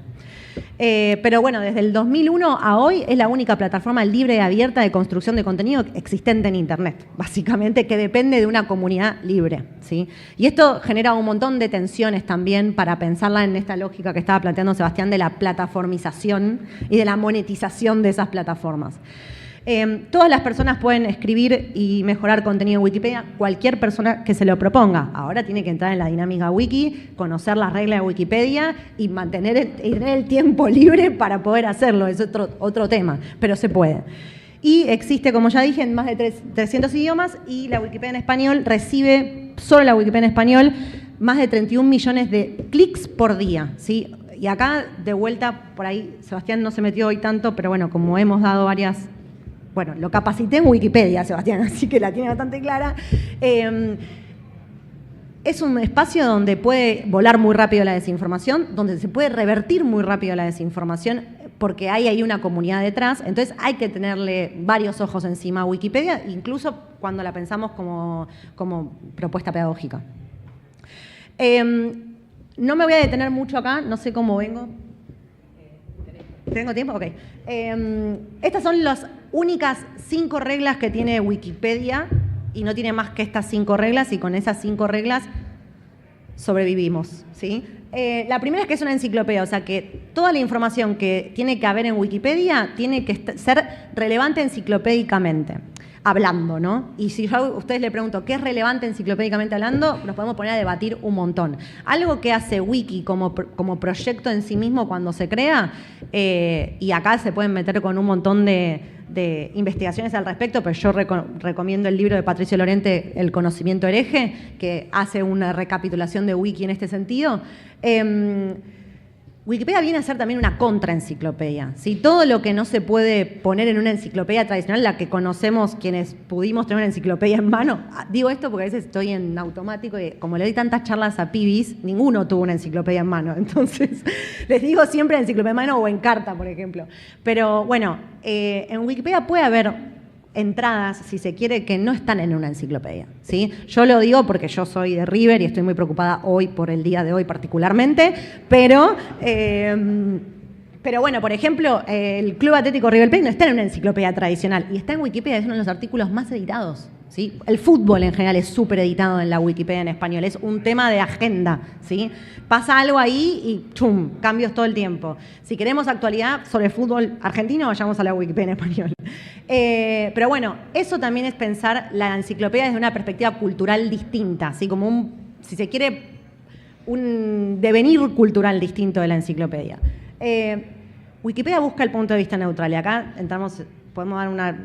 Pero bueno, desde el 2001 a hoy es la única plataforma libre y abierta de construcción de contenido existente en Internet, básicamente, que depende de una comunidad libre, ¿sí? Y esto genera un montón de tensiones también para pensarla en esta lógica que estaba planteando Sebastián de la plataformización y de la monetización de esas plataformas. Todas las personas pueden escribir y mejorar contenido en Wikipedia, cualquier persona que se lo proponga. Ahora tiene que entrar en la dinámica wiki, conocer las reglas de Wikipedia y tener el tiempo libre para poder hacerlo. Es otro tema, pero se puede. Y existe, como ya dije, en más de 300 idiomas y la Wikipedia en español recibe, solo la Wikipedia en español, más de 31 millones de clics por día, ¿sí? Y acá, de vuelta, por ahí, Sebastián no se metió hoy tanto, pero bueno, como hemos dado varias... Bueno, lo capacité en Wikipedia, Sebastián, así que la tiene bastante clara. Es un espacio donde puede volar muy rápido la desinformación, donde se puede revertir muy rápido la desinformación, porque hay ahí una comunidad detrás. Entonces hay que tenerle varios ojos encima a Wikipedia, incluso cuando la pensamos como propuesta pedagógica. No me voy a detener mucho acá, no sé cómo vengo. ¿Tengo tiempo? Ok. Estas son las únicas 5 reglas que tiene Wikipedia y no tiene más que estas 5 reglas y con esas 5 reglas sobrevivimos, ¿sí? La primera es que es una enciclopedia, o sea que toda la información que tiene que haber en Wikipedia tiene que ser relevante enciclopédicamente, hablando, ¿no? Y si yo a ustedes le pregunto qué es relevante enciclopédicamente hablando, nos podemos poner a debatir un montón. Algo que hace Wiki como proyecto en sí mismo cuando se crea, y acá se pueden meter con un montón de investigaciones al respecto, pero yo recomiendo el libro de Patricio Lorente, El conocimiento hereje, que hace una recapitulación de Wiki en este sentido. Wikipedia viene a ser también una contraenciclopedia, ¿sí? Todo lo que no se puede poner en una enciclopedia tradicional, la que conocemos quienes pudimos tener una enciclopedia en mano, digo esto porque a veces estoy en automático y como le doy tantas charlas a pibis, ninguno tuvo una enciclopedia en mano, entonces les digo siempre enciclopedia en mano o en carta, por ejemplo. Pero bueno, en Wikipedia puede haber entradas, si se quiere, que no están en una enciclopedia, ¿sí? Yo lo digo porque yo soy de River y estoy muy preocupada hoy por el día de hoy particularmente, pero bueno, por ejemplo, el Club Atlético River Plate no está en una enciclopedia tradicional y está en Wikipedia, es uno de los artículos más editados, ¿sí? El fútbol en general es súper editado en la Wikipedia en español, es un tema de agenda, ¿sí? Pasa algo ahí y ¡chum! Cambios todo el tiempo. Si queremos actualidad sobre el fútbol argentino, vayamos a la Wikipedia en español. Pero bueno, eso también es pensar la enciclopedia desde una perspectiva cultural distinta, ¿sí? Como si se quiere, un devenir cultural distinto de la enciclopedia. Wikipedia busca el punto de vista neutral y acá entramos, podemos dar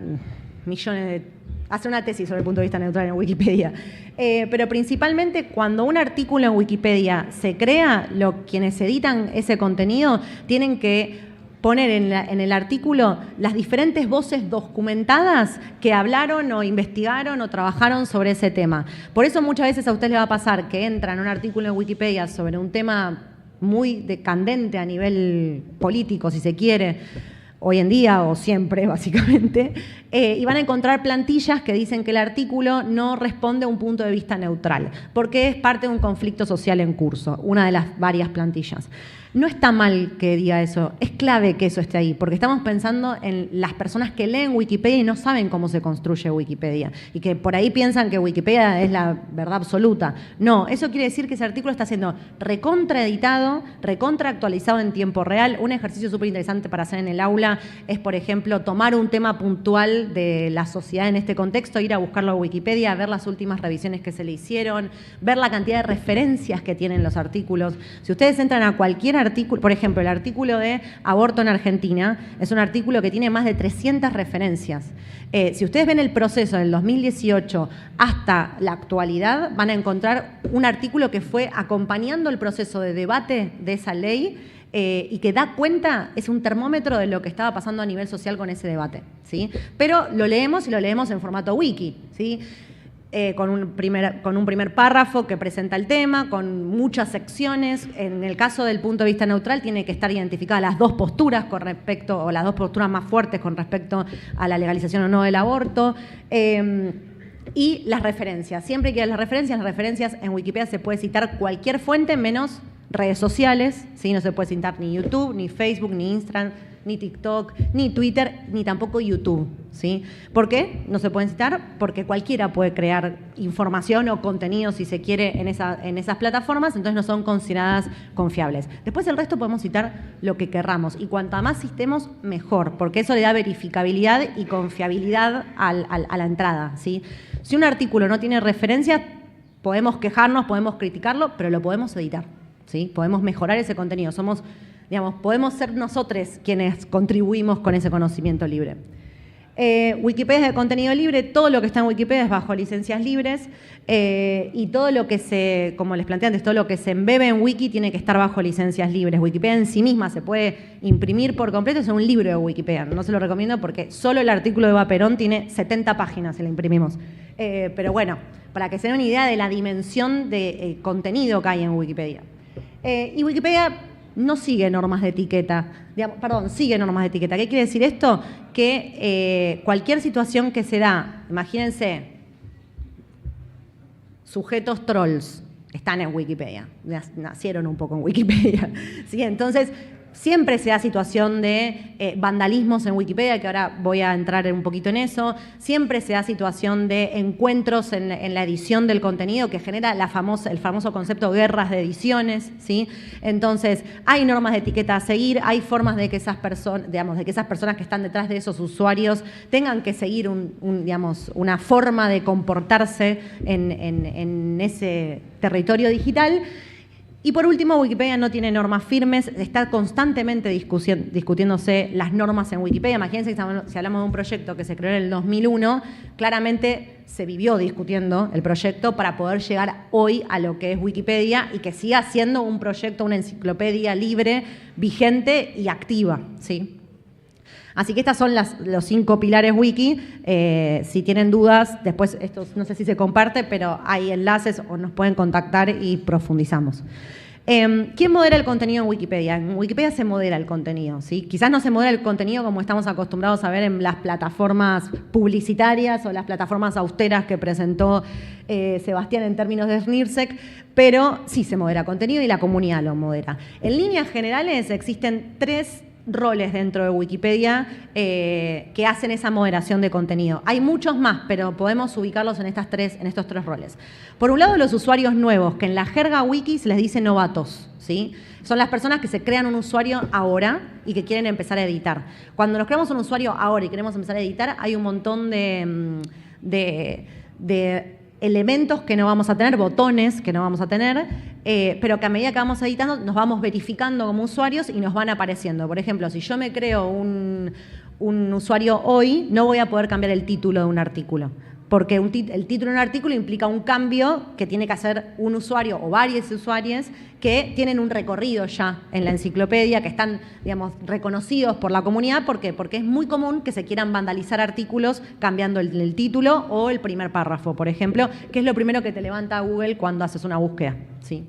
hacer una tesis sobre el punto de vista neutral en Wikipedia. Pero principalmente cuando un artículo en Wikipedia se crea, quienes editan ese contenido tienen que poner en el artículo las diferentes voces documentadas que hablaron o investigaron o trabajaron sobre ese tema. Por eso muchas veces a usted le va a pasar que entra en un artículo en Wikipedia sobre un tema muy candente a nivel político, si se quiere, hoy en día o siempre, básicamente, y van a encontrar plantillas que dicen que el artículo no responde a un punto de vista neutral, porque es parte de un conflicto social en curso, una de las varias plantillas. No está mal que diga eso, es clave que eso esté ahí, porque estamos pensando en las personas que leen Wikipedia y no saben cómo se construye Wikipedia, y que por ahí piensan que Wikipedia es la verdad absoluta. No, eso quiere decir que ese artículo está siendo recontraeditado, recontraactualizado en tiempo real. Un ejercicio súper interesante para hacer en el aula es, por ejemplo, tomar un tema puntual de la sociedad en este contexto, ir a buscarlo a Wikipedia, ver las últimas revisiones que se le hicieron, ver la cantidad de referencias que tienen los artículos. Si ustedes entran a cualquier artículo, por ejemplo, el artículo de aborto en Argentina es un artículo que tiene más de 300 referencias. Si ustedes ven el proceso del 2018 hasta la actualidad, van a encontrar un artículo que fue acompañando el proceso de debate de esa ley y que da cuenta, es un termómetro de lo que estaba pasando a nivel social con ese debate, ¿sí? Pero lo leemos y lo leemos en formato wiki, ¿sí? Con un primer párrafo que presenta el tema, con muchas secciones. En el caso del punto de vista neutral, tiene que estar identificadas las dos posturas con respecto, o las dos posturas más fuertes con respecto a la legalización o no del aborto. Y las referencias. Siempre que hay las referencias en Wikipedia se puede citar cualquier fuente menos redes sociales, ¿sí? No se puede citar ni YouTube, ni Facebook, ni Instagram, ni TikTok, ni Twitter, ni tampoco YouTube, ¿sí? ¿Por qué no se pueden citar? Porque cualquiera puede crear información o contenido, si se quiere, en esas plataformas, entonces no son consideradas confiables. Después el resto podemos citar lo que querramos, y cuanta más citemos, mejor, porque eso le da verificabilidad y confiabilidad a la entrada, ¿sí? Si un artículo no tiene referencia, podemos quejarnos, podemos criticarlo, pero lo podemos editar, ¿sí? Podemos mejorar ese contenido. Podemos ser nosotros quienes contribuimos con ese conocimiento libre. Wikipedia es de contenido libre, todo lo que está en Wikipedia es bajo licencias libres, y todo lo que como les planteé antes, todo lo que se embebe en Wiki tiene que estar bajo licencias libres. Wikipedia en sí misma se puede imprimir por completo, es un libro de Wikipedia. No se lo recomiendo porque solo el artículo de Eva Perón tiene 70 páginas si lo imprimimos. Pero bueno, para que se den una idea de la dimensión de contenido que hay en Wikipedia. Y Wikipedia no sigue normas de etiqueta, sigue normas de etiqueta. ¿Qué quiere decir esto? Que cualquier situación que se da, imagínense, sujetos trolls, están en Wikipedia, nacieron un poco en Wikipedia, ¿sí? Entonces, siempre se da situación de vandalismos en Wikipedia, que ahora voy a entrar un poquito en eso. Siempre se da situación de encuentros en la edición del contenido que genera el famoso concepto de guerras de ediciones, ¿sí? Entonces, hay normas de etiqueta a seguir, hay formas de que esas personas, que están detrás de esos usuarios tengan que seguir una forma de comportarse en ese territorio digital. Y por último, Wikipedia no tiene normas firmes, está constantemente discutiéndose las normas en Wikipedia. Imagínense que si hablamos de un proyecto que se creó en el 2001, claramente se vivió discutiendo el proyecto para poder llegar hoy a lo que es Wikipedia y que siga siendo un proyecto, una enciclopedia libre, vigente y activa, ¿sí? Así que estas son los 5 pilares wiki. Si tienen dudas, después esto no sé si se comparte, pero hay enlaces o nos pueden contactar y profundizamos. ¿Quién modera el contenido en Wikipedia? En Wikipedia se modera el contenido, ¿sí? Quizás no se modera el contenido como estamos acostumbrados a ver en las plataformas publicitarias o las plataformas austeras que presentó Sebastián en términos de SNIRSEC, pero sí se modera contenido y la comunidad lo modera. En líneas generales existen 3 roles dentro de Wikipedia que hacen esa moderación de contenido. Hay muchos más, pero podemos ubicarlos en estos 3 roles. Por un lado, los usuarios nuevos, que en la jerga wiki se les dice novatos, ¿sí? Son las personas que se crean un usuario ahora y que quieren empezar a editar. Cuando nos creamos un usuario ahora y queremos empezar a editar, hay un montón de elementos que no vamos a tener, botones que no vamos a tener, pero que a medida que vamos editando nos vamos verificando como usuarios y nos van apareciendo. Por ejemplo, si yo me creo un usuario hoy, no voy a poder cambiar el título de un artículo, porque el título de un artículo implica un cambio que tiene que hacer un usuario o varios usuarios que tienen un recorrido ya en la enciclopedia, que están, reconocidos por la comunidad. ¿Por qué? Porque es muy común que se quieran vandalizar artículos cambiando el título o el primer párrafo, por ejemplo, que es lo primero que te levanta Google cuando haces una búsqueda, ¿sí?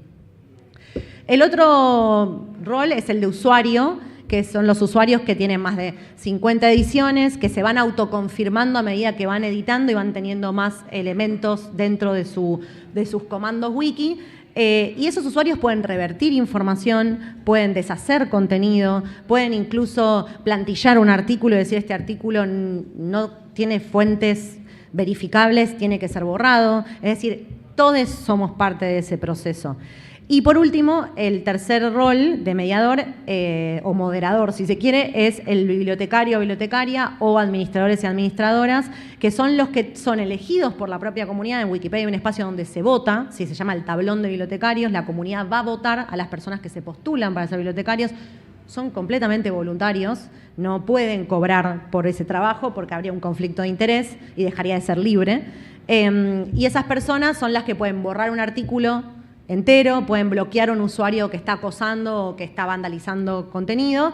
El otro rol es el de usuario, que son los usuarios que tienen más de 50 ediciones, que se van autoconfirmando a medida que van editando y van teniendo más elementos dentro de sus comandos wiki. Y esos usuarios pueden revertir información, pueden deshacer contenido, pueden incluso plantillar un artículo y decir: este artículo no tiene fuentes verificables, tiene que ser borrado. Es decir, todos somos parte de ese proceso. Y por último, el tercer rol de mediador o moderador, si se quiere, es el bibliotecario o bibliotecaria o administradores y administradoras, que son los que son elegidos por la propia comunidad. En Wikipedia hay un espacio donde se vota, se llama el tablón de bibliotecarios. La comunidad va a votar a las personas que se postulan para ser bibliotecarios. Son completamente voluntarios, no pueden cobrar por ese trabajo porque habría un conflicto de interés y dejaría de ser libre. Y esas personas son las que pueden borrar un artículo, entero, pueden bloquear a un usuario que está acosando o que está vandalizando contenido.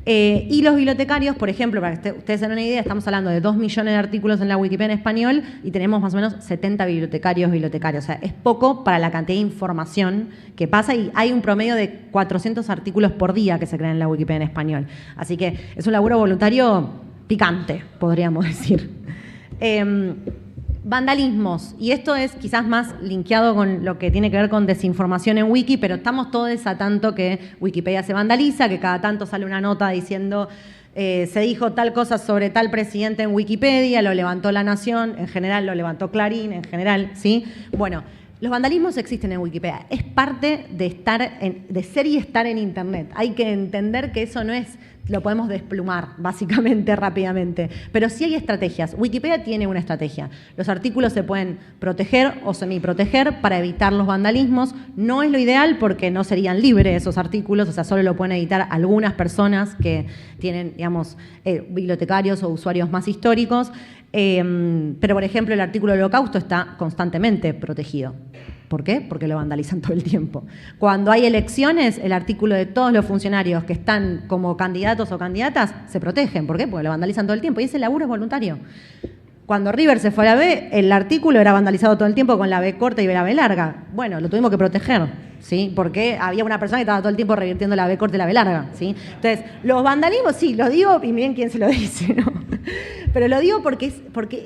Y los bibliotecarios, por ejemplo, para que ustedes tengan una idea, estamos hablando de 2 millones de artículos en la Wikipedia en español y tenemos más o menos 70 bibliotecarios. O sea, es poco para la cantidad de información que pasa y hay un promedio de 400 artículos por día que se crean en la Wikipedia en español. Así que es un laburo voluntario picante, podríamos decir. Vandalismos, y esto es quizás más linkeado con lo que tiene que ver con desinformación en Wiki, pero estamos todos a tanto que Wikipedia se vandaliza, que cada tanto sale una nota diciendo se dijo tal cosa sobre tal presidente en Wikipedia, lo levantó La Nación, en general lo levantó Clarín, en general, ¿sí? Bueno, los vandalismos existen en Wikipedia, es parte de ser y estar en Internet. Hay que entender que eso no es, lo podemos desplumar básicamente rápidamente, pero sí hay estrategias. Wikipedia tiene una estrategia. Los artículos se pueden proteger o semiproteger para evitar los vandalismos. No es lo ideal porque no serían libres esos artículos, o sea, solo lo pueden editar algunas personas que tienen, digamos, bibliotecarios o usuarios más históricos. Pero, por ejemplo, el artículo del Holocausto está constantemente protegido. ¿Por qué? Porque lo vandalizan todo el tiempo. Cuando hay elecciones, el artículo de todos los funcionarios que están como candidatos o candidatas se protegen. ¿Por qué? Porque lo vandalizan todo el tiempo y ese laburo es voluntario. Cuando River se fue a la B, el artículo era vandalizado todo el tiempo con la B corta y la B larga. Bueno, lo tuvimos que proteger, ¿sí? Porque había una persona que estaba todo el tiempo revirtiendo la B corta y la B larga, ¿sí? Entonces, los vandalismos, sí, los digo y miren quién se lo dice, ¿no? Pero lo digo porque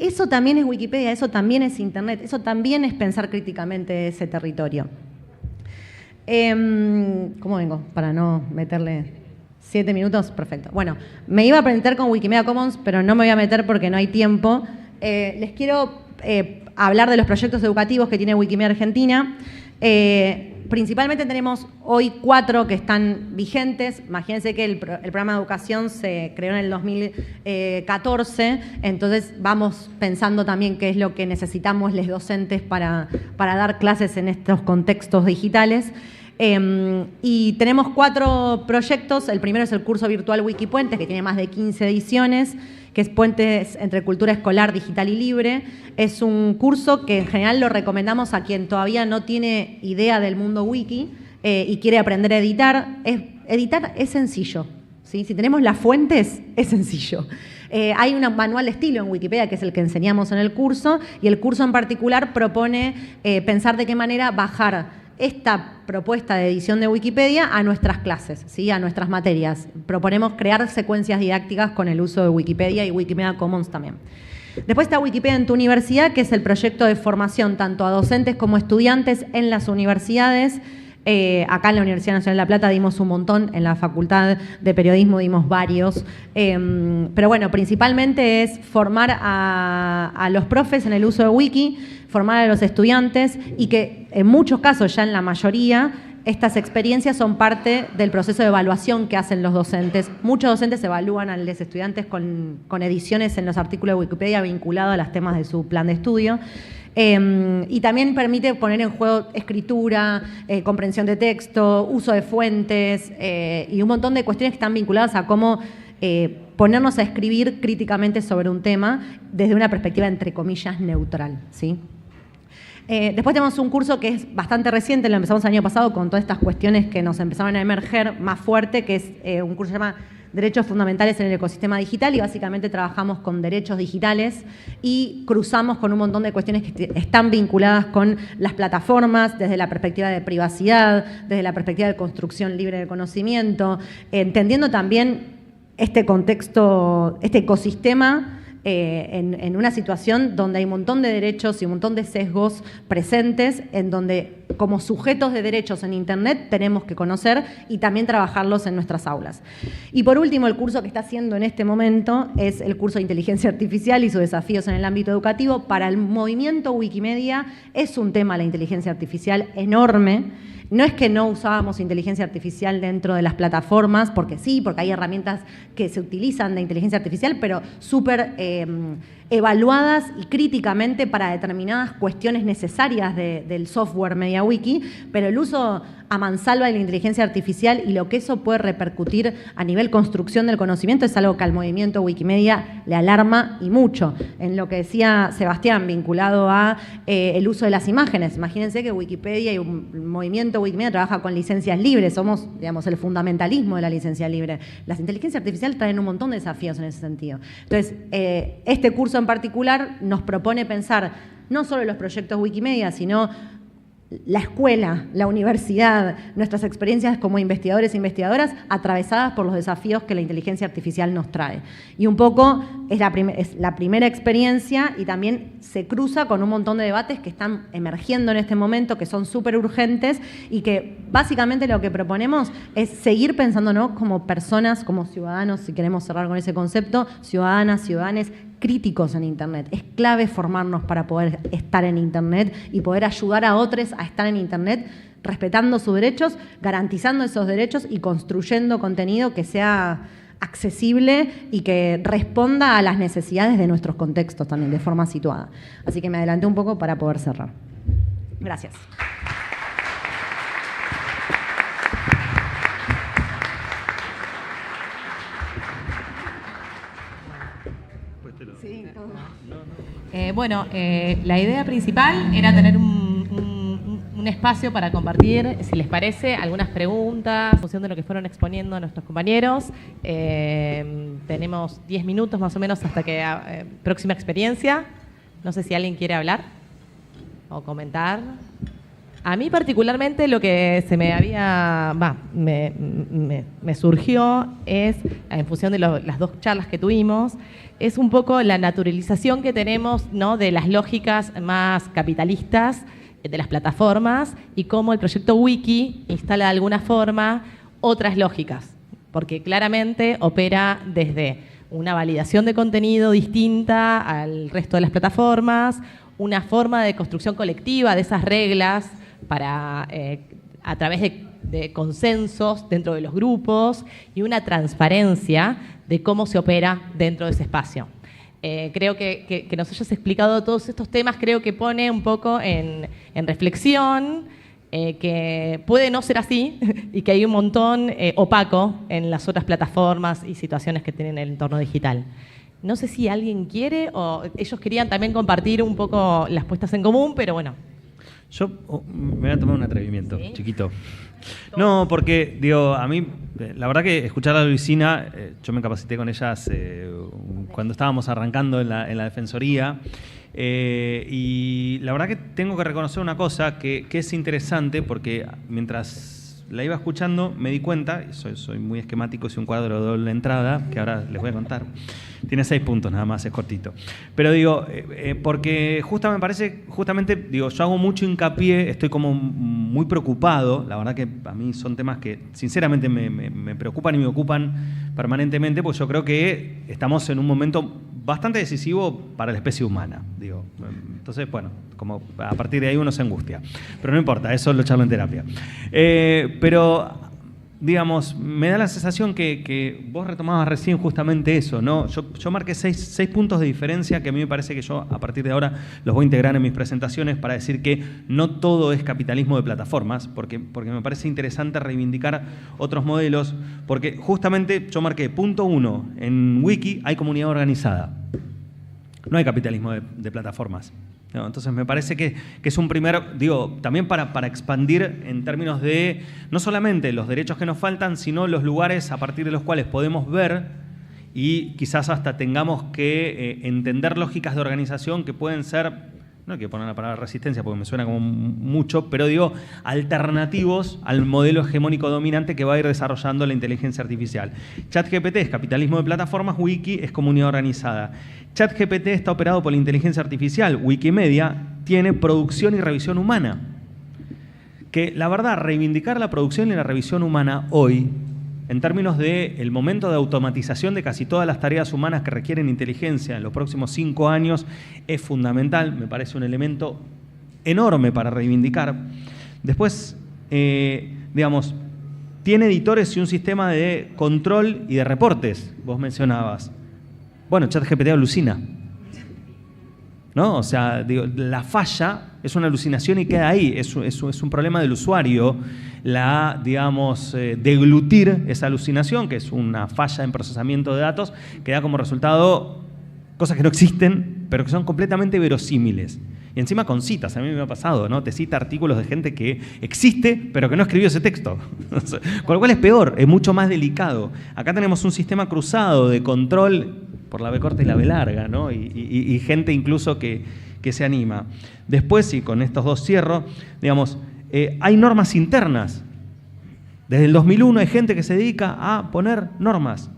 eso también es Wikipedia, eso también es Internet, eso también es pensar críticamente ese territorio. ¿Cómo vengo? Para no meterle 7 minutos, perfecto. Bueno, me iba a presentar con Wikimedia Commons, pero no me voy a meter porque no hay tiempo. Les quiero hablar de los proyectos educativos que tiene Wikimedia Argentina. Principalmente tenemos hoy 4 que están vigentes. Imagínense que el programa de educación se creó en el 2014, entonces vamos pensando también qué es lo que necesitamos los docentes para dar clases en estos contextos digitales. Y tenemos 4 proyectos. El primero es el curso virtual Wikipuentes, que tiene más de 15 ediciones, que es Puentes entre Cultura Escolar, Digital y Libre. Es un curso que en general lo recomendamos a quien todavía no tiene idea del mundo wiki y quiere aprender a editar. Editar es sencillo, ¿sí? Si tenemos las fuentes, es sencillo. Hay un manual de estilo en Wikipedia, que es el que enseñamos en el curso, y el curso en particular propone pensar de qué manera bajar esta propuesta de edición de Wikipedia a nuestras clases, ¿sí? A nuestras materias. Proponemos crear secuencias didácticas con el uso de Wikipedia y Wikimedia Commons también. Después está Wikipedia en tu universidad, que es el proyecto de formación tanto a docentes como estudiantes en las universidades. Acá en la Universidad Nacional de La Plata dimos un montón, en la Facultad de Periodismo dimos varios, pero bueno, principalmente es formar a los profes en el uso de Wiki, formar a los estudiantes y que en muchos casos, ya en la mayoría, estas experiencias son parte del proceso de evaluación que hacen los docentes. Muchos docentes evalúan a los estudiantes con ediciones en los artículos de Wikipedia vinculados a los temas de su plan de estudio. Y también permite poner en juego escritura, comprensión de texto, uso de fuentes y un montón de cuestiones que están vinculadas a cómo ponernos a escribir críticamente sobre un tema desde una perspectiva, entre comillas, neutral, ¿sí? Después tenemos un curso que es bastante reciente, lo empezamos el año pasado con todas estas cuestiones que nos empezaron a emerger más fuerte, que es un curso que se llama Derechos Fundamentales en el Ecosistema Digital, y básicamente trabajamos con derechos digitales y cruzamos con un montón de cuestiones que están vinculadas con las plataformas, desde la perspectiva de privacidad, desde la perspectiva de construcción libre de conocimiento, entendiendo también este contexto, este ecosistema en una situación donde hay un montón de derechos y un montón de sesgos presentes, en donde como sujetos de derechos en Internet tenemos que conocer y también trabajarlos en nuestras aulas. Y por último, el curso que está haciendo en este momento es el curso de Inteligencia Artificial y sus desafíos en el ámbito educativo. Para el movimiento Wikimedia es un tema la inteligencia artificial enorme. No es que no usábamos inteligencia artificial dentro de las plataformas, porque sí, porque hay herramientas que se utilizan de inteligencia artificial, pero súper evaluadas y críticamente para determinadas cuestiones necesarias del software MediaWiki, pero el uso a mansalva de la inteligencia artificial y lo que eso puede repercutir a nivel construcción del conocimiento es algo que al movimiento Wikimedia le alarma y mucho. En lo que decía Sebastián, vinculado a el uso de las imágenes. Imagínense que Wikipedia y un movimiento Wikimedia trabaja con licencias libres, somos, digamos, el fundamentalismo de la licencia libre. Las inteligencias artificiales traen un montón de desafíos en ese sentido. Entonces, este curso en particular nos propone pensar no solo los proyectos Wikimedia, sino la escuela, la universidad, nuestras experiencias como investigadores e investigadoras atravesadas por los desafíos que la inteligencia artificial nos trae. Y un poco es la primera experiencia y también se cruza con un montón de debates que están emergiendo en este momento, que son súper urgentes y que básicamente lo que proponemos es seguir pensándonos como personas, como ciudadanos, si queremos cerrar con ese concepto, ciudadanas, ciudadanos críticos en Internet. Es clave formarnos para poder estar en Internet y poder ayudar a otros a estar en Internet respetando sus derechos, garantizando esos derechos y construyendo contenido que sea accesible y que responda a las necesidades de nuestros contextos también, de forma situada. Así que me adelanté un poco para poder cerrar. Gracias. La idea principal era tener un espacio para compartir, si les parece, algunas preguntas en función de lo que fueron exponiendo nuestros compañeros. Tenemos 10 minutos más o menos hasta que próxima experiencia. No sé si alguien quiere hablar o comentar. A mí particularmente lo que se me había, me surgió es, en función de las dos charlas que tuvimos, es un poco la naturalización que tenemos, ¿no?, de las lógicas más capitalistas de las plataformas y cómo el proyecto Wiki instala de alguna forma otras lógicas, porque claramente opera desde una validación de contenido distinta al resto de las plataformas, una forma de construcción colectiva de esas reglas para, a través de consensos dentro de los grupos y una transparencia de cómo se opera dentro de ese espacio. Creo que nos hayas explicado todos estos temas, creo que pone un poco en reflexión que puede no ser así y que hay un montón opaco en las otras plataformas y situaciones que tienen el entorno digital. No sé si alguien quiere o ellos querían también compartir un poco las puestas en común, pero bueno. Yo me voy a tomar un atrevimiento, ¿sí? Chiquito. ¿Todo? No, porque, digo, a mí, la verdad que escuchar a Luisina, yo me capacité con ellas cuando estábamos arrancando en la Defensoría, y la verdad que tengo que reconocer una cosa que es interesante, porque mientras la iba escuchando me di cuenta, y soy muy esquemático, es un cuadro de doble entrada, que ahora les voy a contar. Tiene 6 puntos nada más, es cortito. Pero digo, porque justamente, digo, yo hago mucho hincapié, estoy como muy preocupado, la verdad que a mí son temas que sinceramente me preocupan y me ocupan permanentemente, porque yo creo que estamos en un momento bastante decisivo para la especie humana, digo. Entonces, bueno, como a partir de ahí uno se angustia. Pero no importa, eso lo charlo en terapia. Pero digamos, me da la sensación que vos retomabas recién justamente eso, ¿no? Yo marqué 6 puntos de diferencia que a mí me parece que yo a partir de ahora los voy a integrar en mis presentaciones para decir que no todo es capitalismo de plataformas, porque me parece interesante reivindicar otros modelos, porque justamente yo marqué punto 1, en Wiki hay comunidad organizada, no hay capitalismo de plataformas. No, entonces me parece que es un primer, digo, también para expandir en términos de no solamente los derechos que nos faltan, sino los lugares a partir de los cuales podemos ver y quizás hasta tengamos que entender lógicas de organización que pueden ser, no hay que poner la palabra resistencia porque me suena como mucho, pero digo, alternativos al modelo hegemónico dominante que va a ir desarrollando la inteligencia artificial. ChatGPT es capitalismo de plataformas, Wiki es comunidad organizada. ChatGPT está operado por la inteligencia artificial, Wikimedia tiene producción y revisión humana. Que la verdad, reivindicar la producción y la revisión humana hoy, en términos del momento de automatización de casi todas las tareas humanas que requieren inteligencia en los próximos 5 años, es fundamental, me parece un elemento enorme para reivindicar. Después, digamos, tiene editores y un sistema de control y de reportes, vos mencionabas. Bueno, ChatGPT alucina. ¿no? O sea, digo, la falla es una alucinación y queda ahí, es un problema del usuario, digamos, deglutir esa alucinación, que es una falla en procesamiento de datos, que da como resultado cosas que no existen, pero que son completamente verosímiles. Y encima con citas, a mí me ha pasado, ¿no? Te cita artículos de gente que existe, pero que no escribió ese texto. Con lo cual es peor, es mucho más delicado. Acá tenemos un sistema cruzado de control por la B corta y la B larga, ¿no? Y gente incluso que se anima. Después, y con estos dos cierro, digamos, hay normas internas. Desde el 2001 hay gente que se dedica a poner normas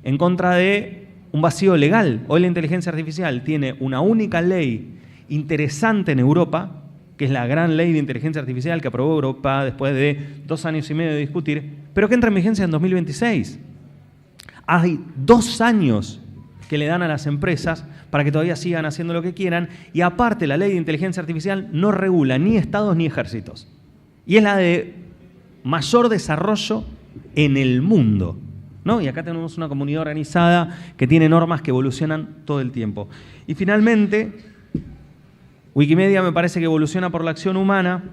en contra de un vacío legal. Hoy la inteligencia artificial tiene una única ley interesante en Europa, que es la gran ley de inteligencia artificial que aprobó Europa después de 2 años y medio de discutir, pero que entra en vigencia en 2026. Hay 2 años que le dan a las empresas para que todavía sigan haciendo lo que quieran, y aparte la ley de inteligencia artificial no regula ni estados ni ejércitos. Y es la de mayor desarrollo en el mundo, ¿no? Y acá tenemos una comunidad organizada que tiene normas que evolucionan todo el tiempo. Y finalmente, Wikimedia me parece que evoluciona por la acción humana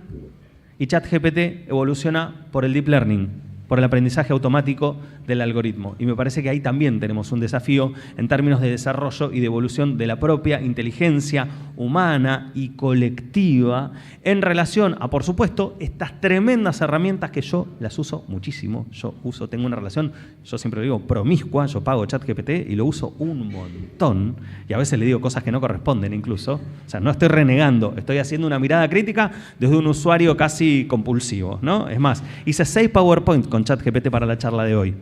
y ChatGPT evoluciona por el deep learning, por el aprendizaje automático del algoritmo. Y me parece que ahí también tenemos un desafío en términos de desarrollo y de evolución de la propia inteligencia humana y colectiva en relación a, por supuesto, estas tremendas herramientas que yo las uso muchísimo. Tengo una relación, yo siempre lo digo, promiscua. Yo pago ChatGPT y lo uso un montón. Y a veces le digo cosas que no corresponden incluso. O sea, no estoy renegando, estoy haciendo una mirada crítica desde un usuario casi compulsivo, ¿no? Es más, hice 6 PowerPoint con ChatGPT para la charla de hoy.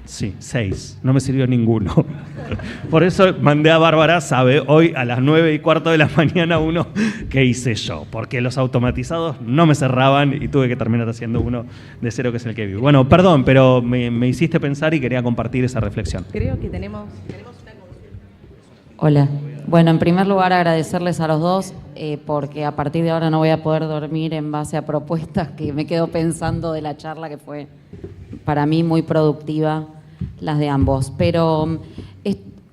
Sí, 6. No me sirvió ninguno. Por eso mandé a Bárbara, sabe, hoy a las 9:15 de la mañana uno que hice yo, porque los automatizados no me cerraban y tuve que terminar haciendo uno de cero, que es el que vi. Bueno, perdón, pero me hiciste pensar y quería compartir esa reflexión. Creo que tenemos una consulta. Hola. Bueno, en primer lugar agradecerles a los dos porque a partir de ahora no voy a poder dormir en base a propuestas que me quedo pensando de la charla, que fue para mí muy productiva, las de ambos. Pero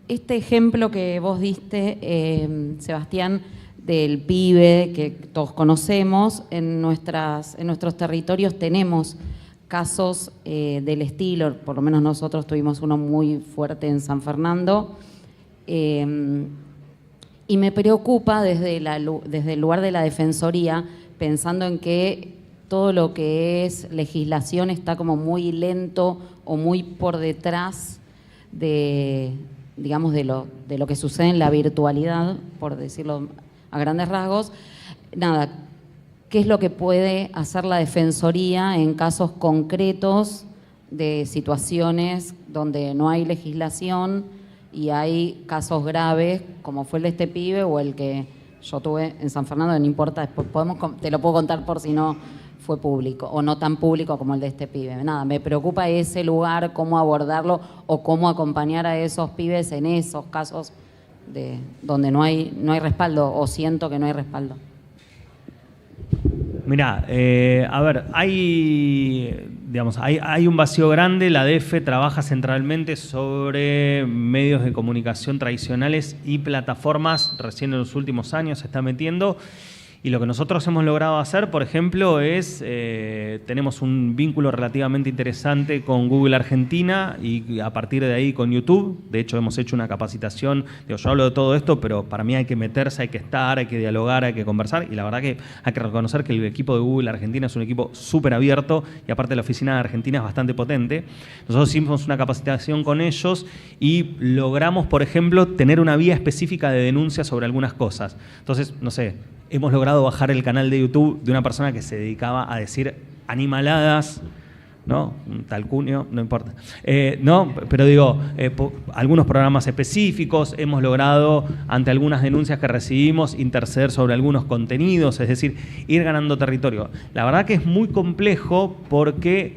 este ejemplo que vos diste, Sebastián, del pibe que todos conocemos, en nuestros territorios tenemos casos del estilo, por lo menos nosotros tuvimos uno muy fuerte en San Fernando, y me preocupa desde el lugar de la Defensoría, pensando en que todo lo que es legislación está como muy lento o muy por detrás de, digamos, de lo que sucede en la virtualidad, por decirlo a grandes rasgos. Nada, ¿qué es lo que puede hacer la Defensoría en casos concretos de situaciones donde no hay legislación y hay casos graves, como fue el de este pibe o el que yo tuve en San Fernando? No importa, después te lo puedo contar por si no fue público o no tan público como el de este pibe. Nada, me preocupa ese lugar, cómo abordarlo o cómo acompañar a esos pibes en esos casos donde no hay respaldo, o siento que no hay respaldo. Mirá, a ver, hay un vacío grande. La DEFE trabaja centralmente sobre medios de comunicación tradicionales y plataformas. Recién en los últimos años se está metiendo. Y lo que nosotros hemos logrado hacer, por ejemplo, es, tenemos un vínculo relativamente interesante con Google Argentina y a partir de ahí con YouTube. De hecho, hemos hecho una capacitación. Digo, yo hablo de todo esto, pero para mí hay que meterse, hay que estar, hay que dialogar, hay que conversar. Y la verdad que hay que reconocer que el equipo de Google Argentina es un equipo súper abierto y aparte la oficina de Argentina es bastante potente. Nosotros hicimos una capacitación con ellos y logramos, por ejemplo, tener una vía específica de denuncia sobre algunas cosas. Entonces, no sé, hemos logrado bajar el canal de YouTube de una persona que se dedicaba a decir animaladas, ¿no? Un tal Cunio, no importa. No, pero digo, algunos programas específicos, hemos logrado, ante algunas denuncias que recibimos, interceder sobre algunos contenidos, es decir, ir ganando territorio. La verdad que es muy complejo porque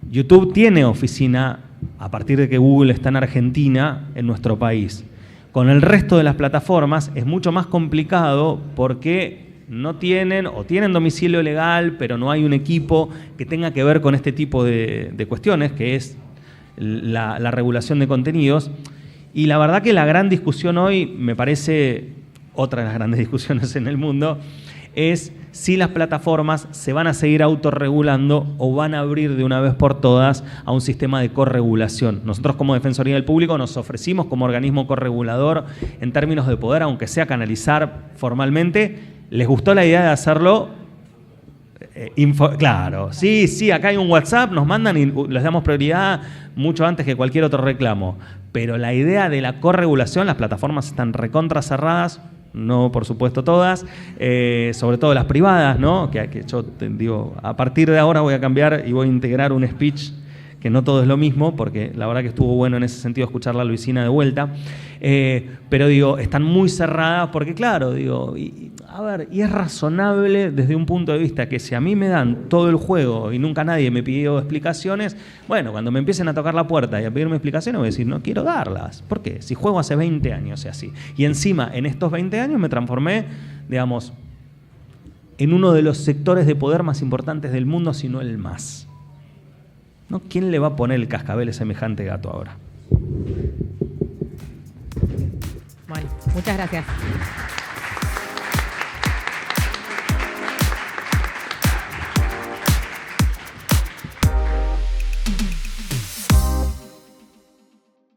YouTube tiene oficina, a partir de que Google está en Argentina, en nuestro país. Con el resto de las plataformas es mucho más complicado porque no tienen o tienen domicilio legal, pero no hay un equipo que tenga que ver con este tipo de cuestiones, que es la regulación de contenidos. Y la verdad que la gran discusión hoy, me parece otra de las grandes discusiones en el mundo, es si las plataformas se van a seguir autorregulando o van a abrir de una vez por todas a un sistema de corregulación. Nosotros como Defensoría del Público nos ofrecimos como organismo corregulador en términos de poder, aunque sea canalizar formalmente. ¿Les gustó la idea de hacerlo? Claro, sí, acá hay un WhatsApp, nos mandan y les damos prioridad mucho antes que cualquier otro reclamo. Pero la idea de la corregulación, las plataformas están recontra cerradas, no por supuesto todas, sobre todo las privadas, ¿no? Que yo te digo, a partir de ahora voy a cambiar y voy a integrar un speech que no todo es lo mismo, porque la verdad que estuvo bueno en ese sentido escucharla a Luisina de vuelta, pero digo, están muy cerradas porque claro, digo, y es razonable desde un punto de vista que si a mí me dan todo el juego y nunca nadie me pidió explicaciones, bueno, cuando me empiecen a tocar la puerta y a pedirme explicaciones voy a decir, no quiero darlas. ¿Por qué? Si juego hace 20 años y así. Y encima, en estos 20 años me transformé, digamos, en uno de los sectores de poder más importantes del mundo, si no el más. ¿No? ¿Quién le va a poner el cascabel a semejante gato ahora? Bueno, muchas gracias.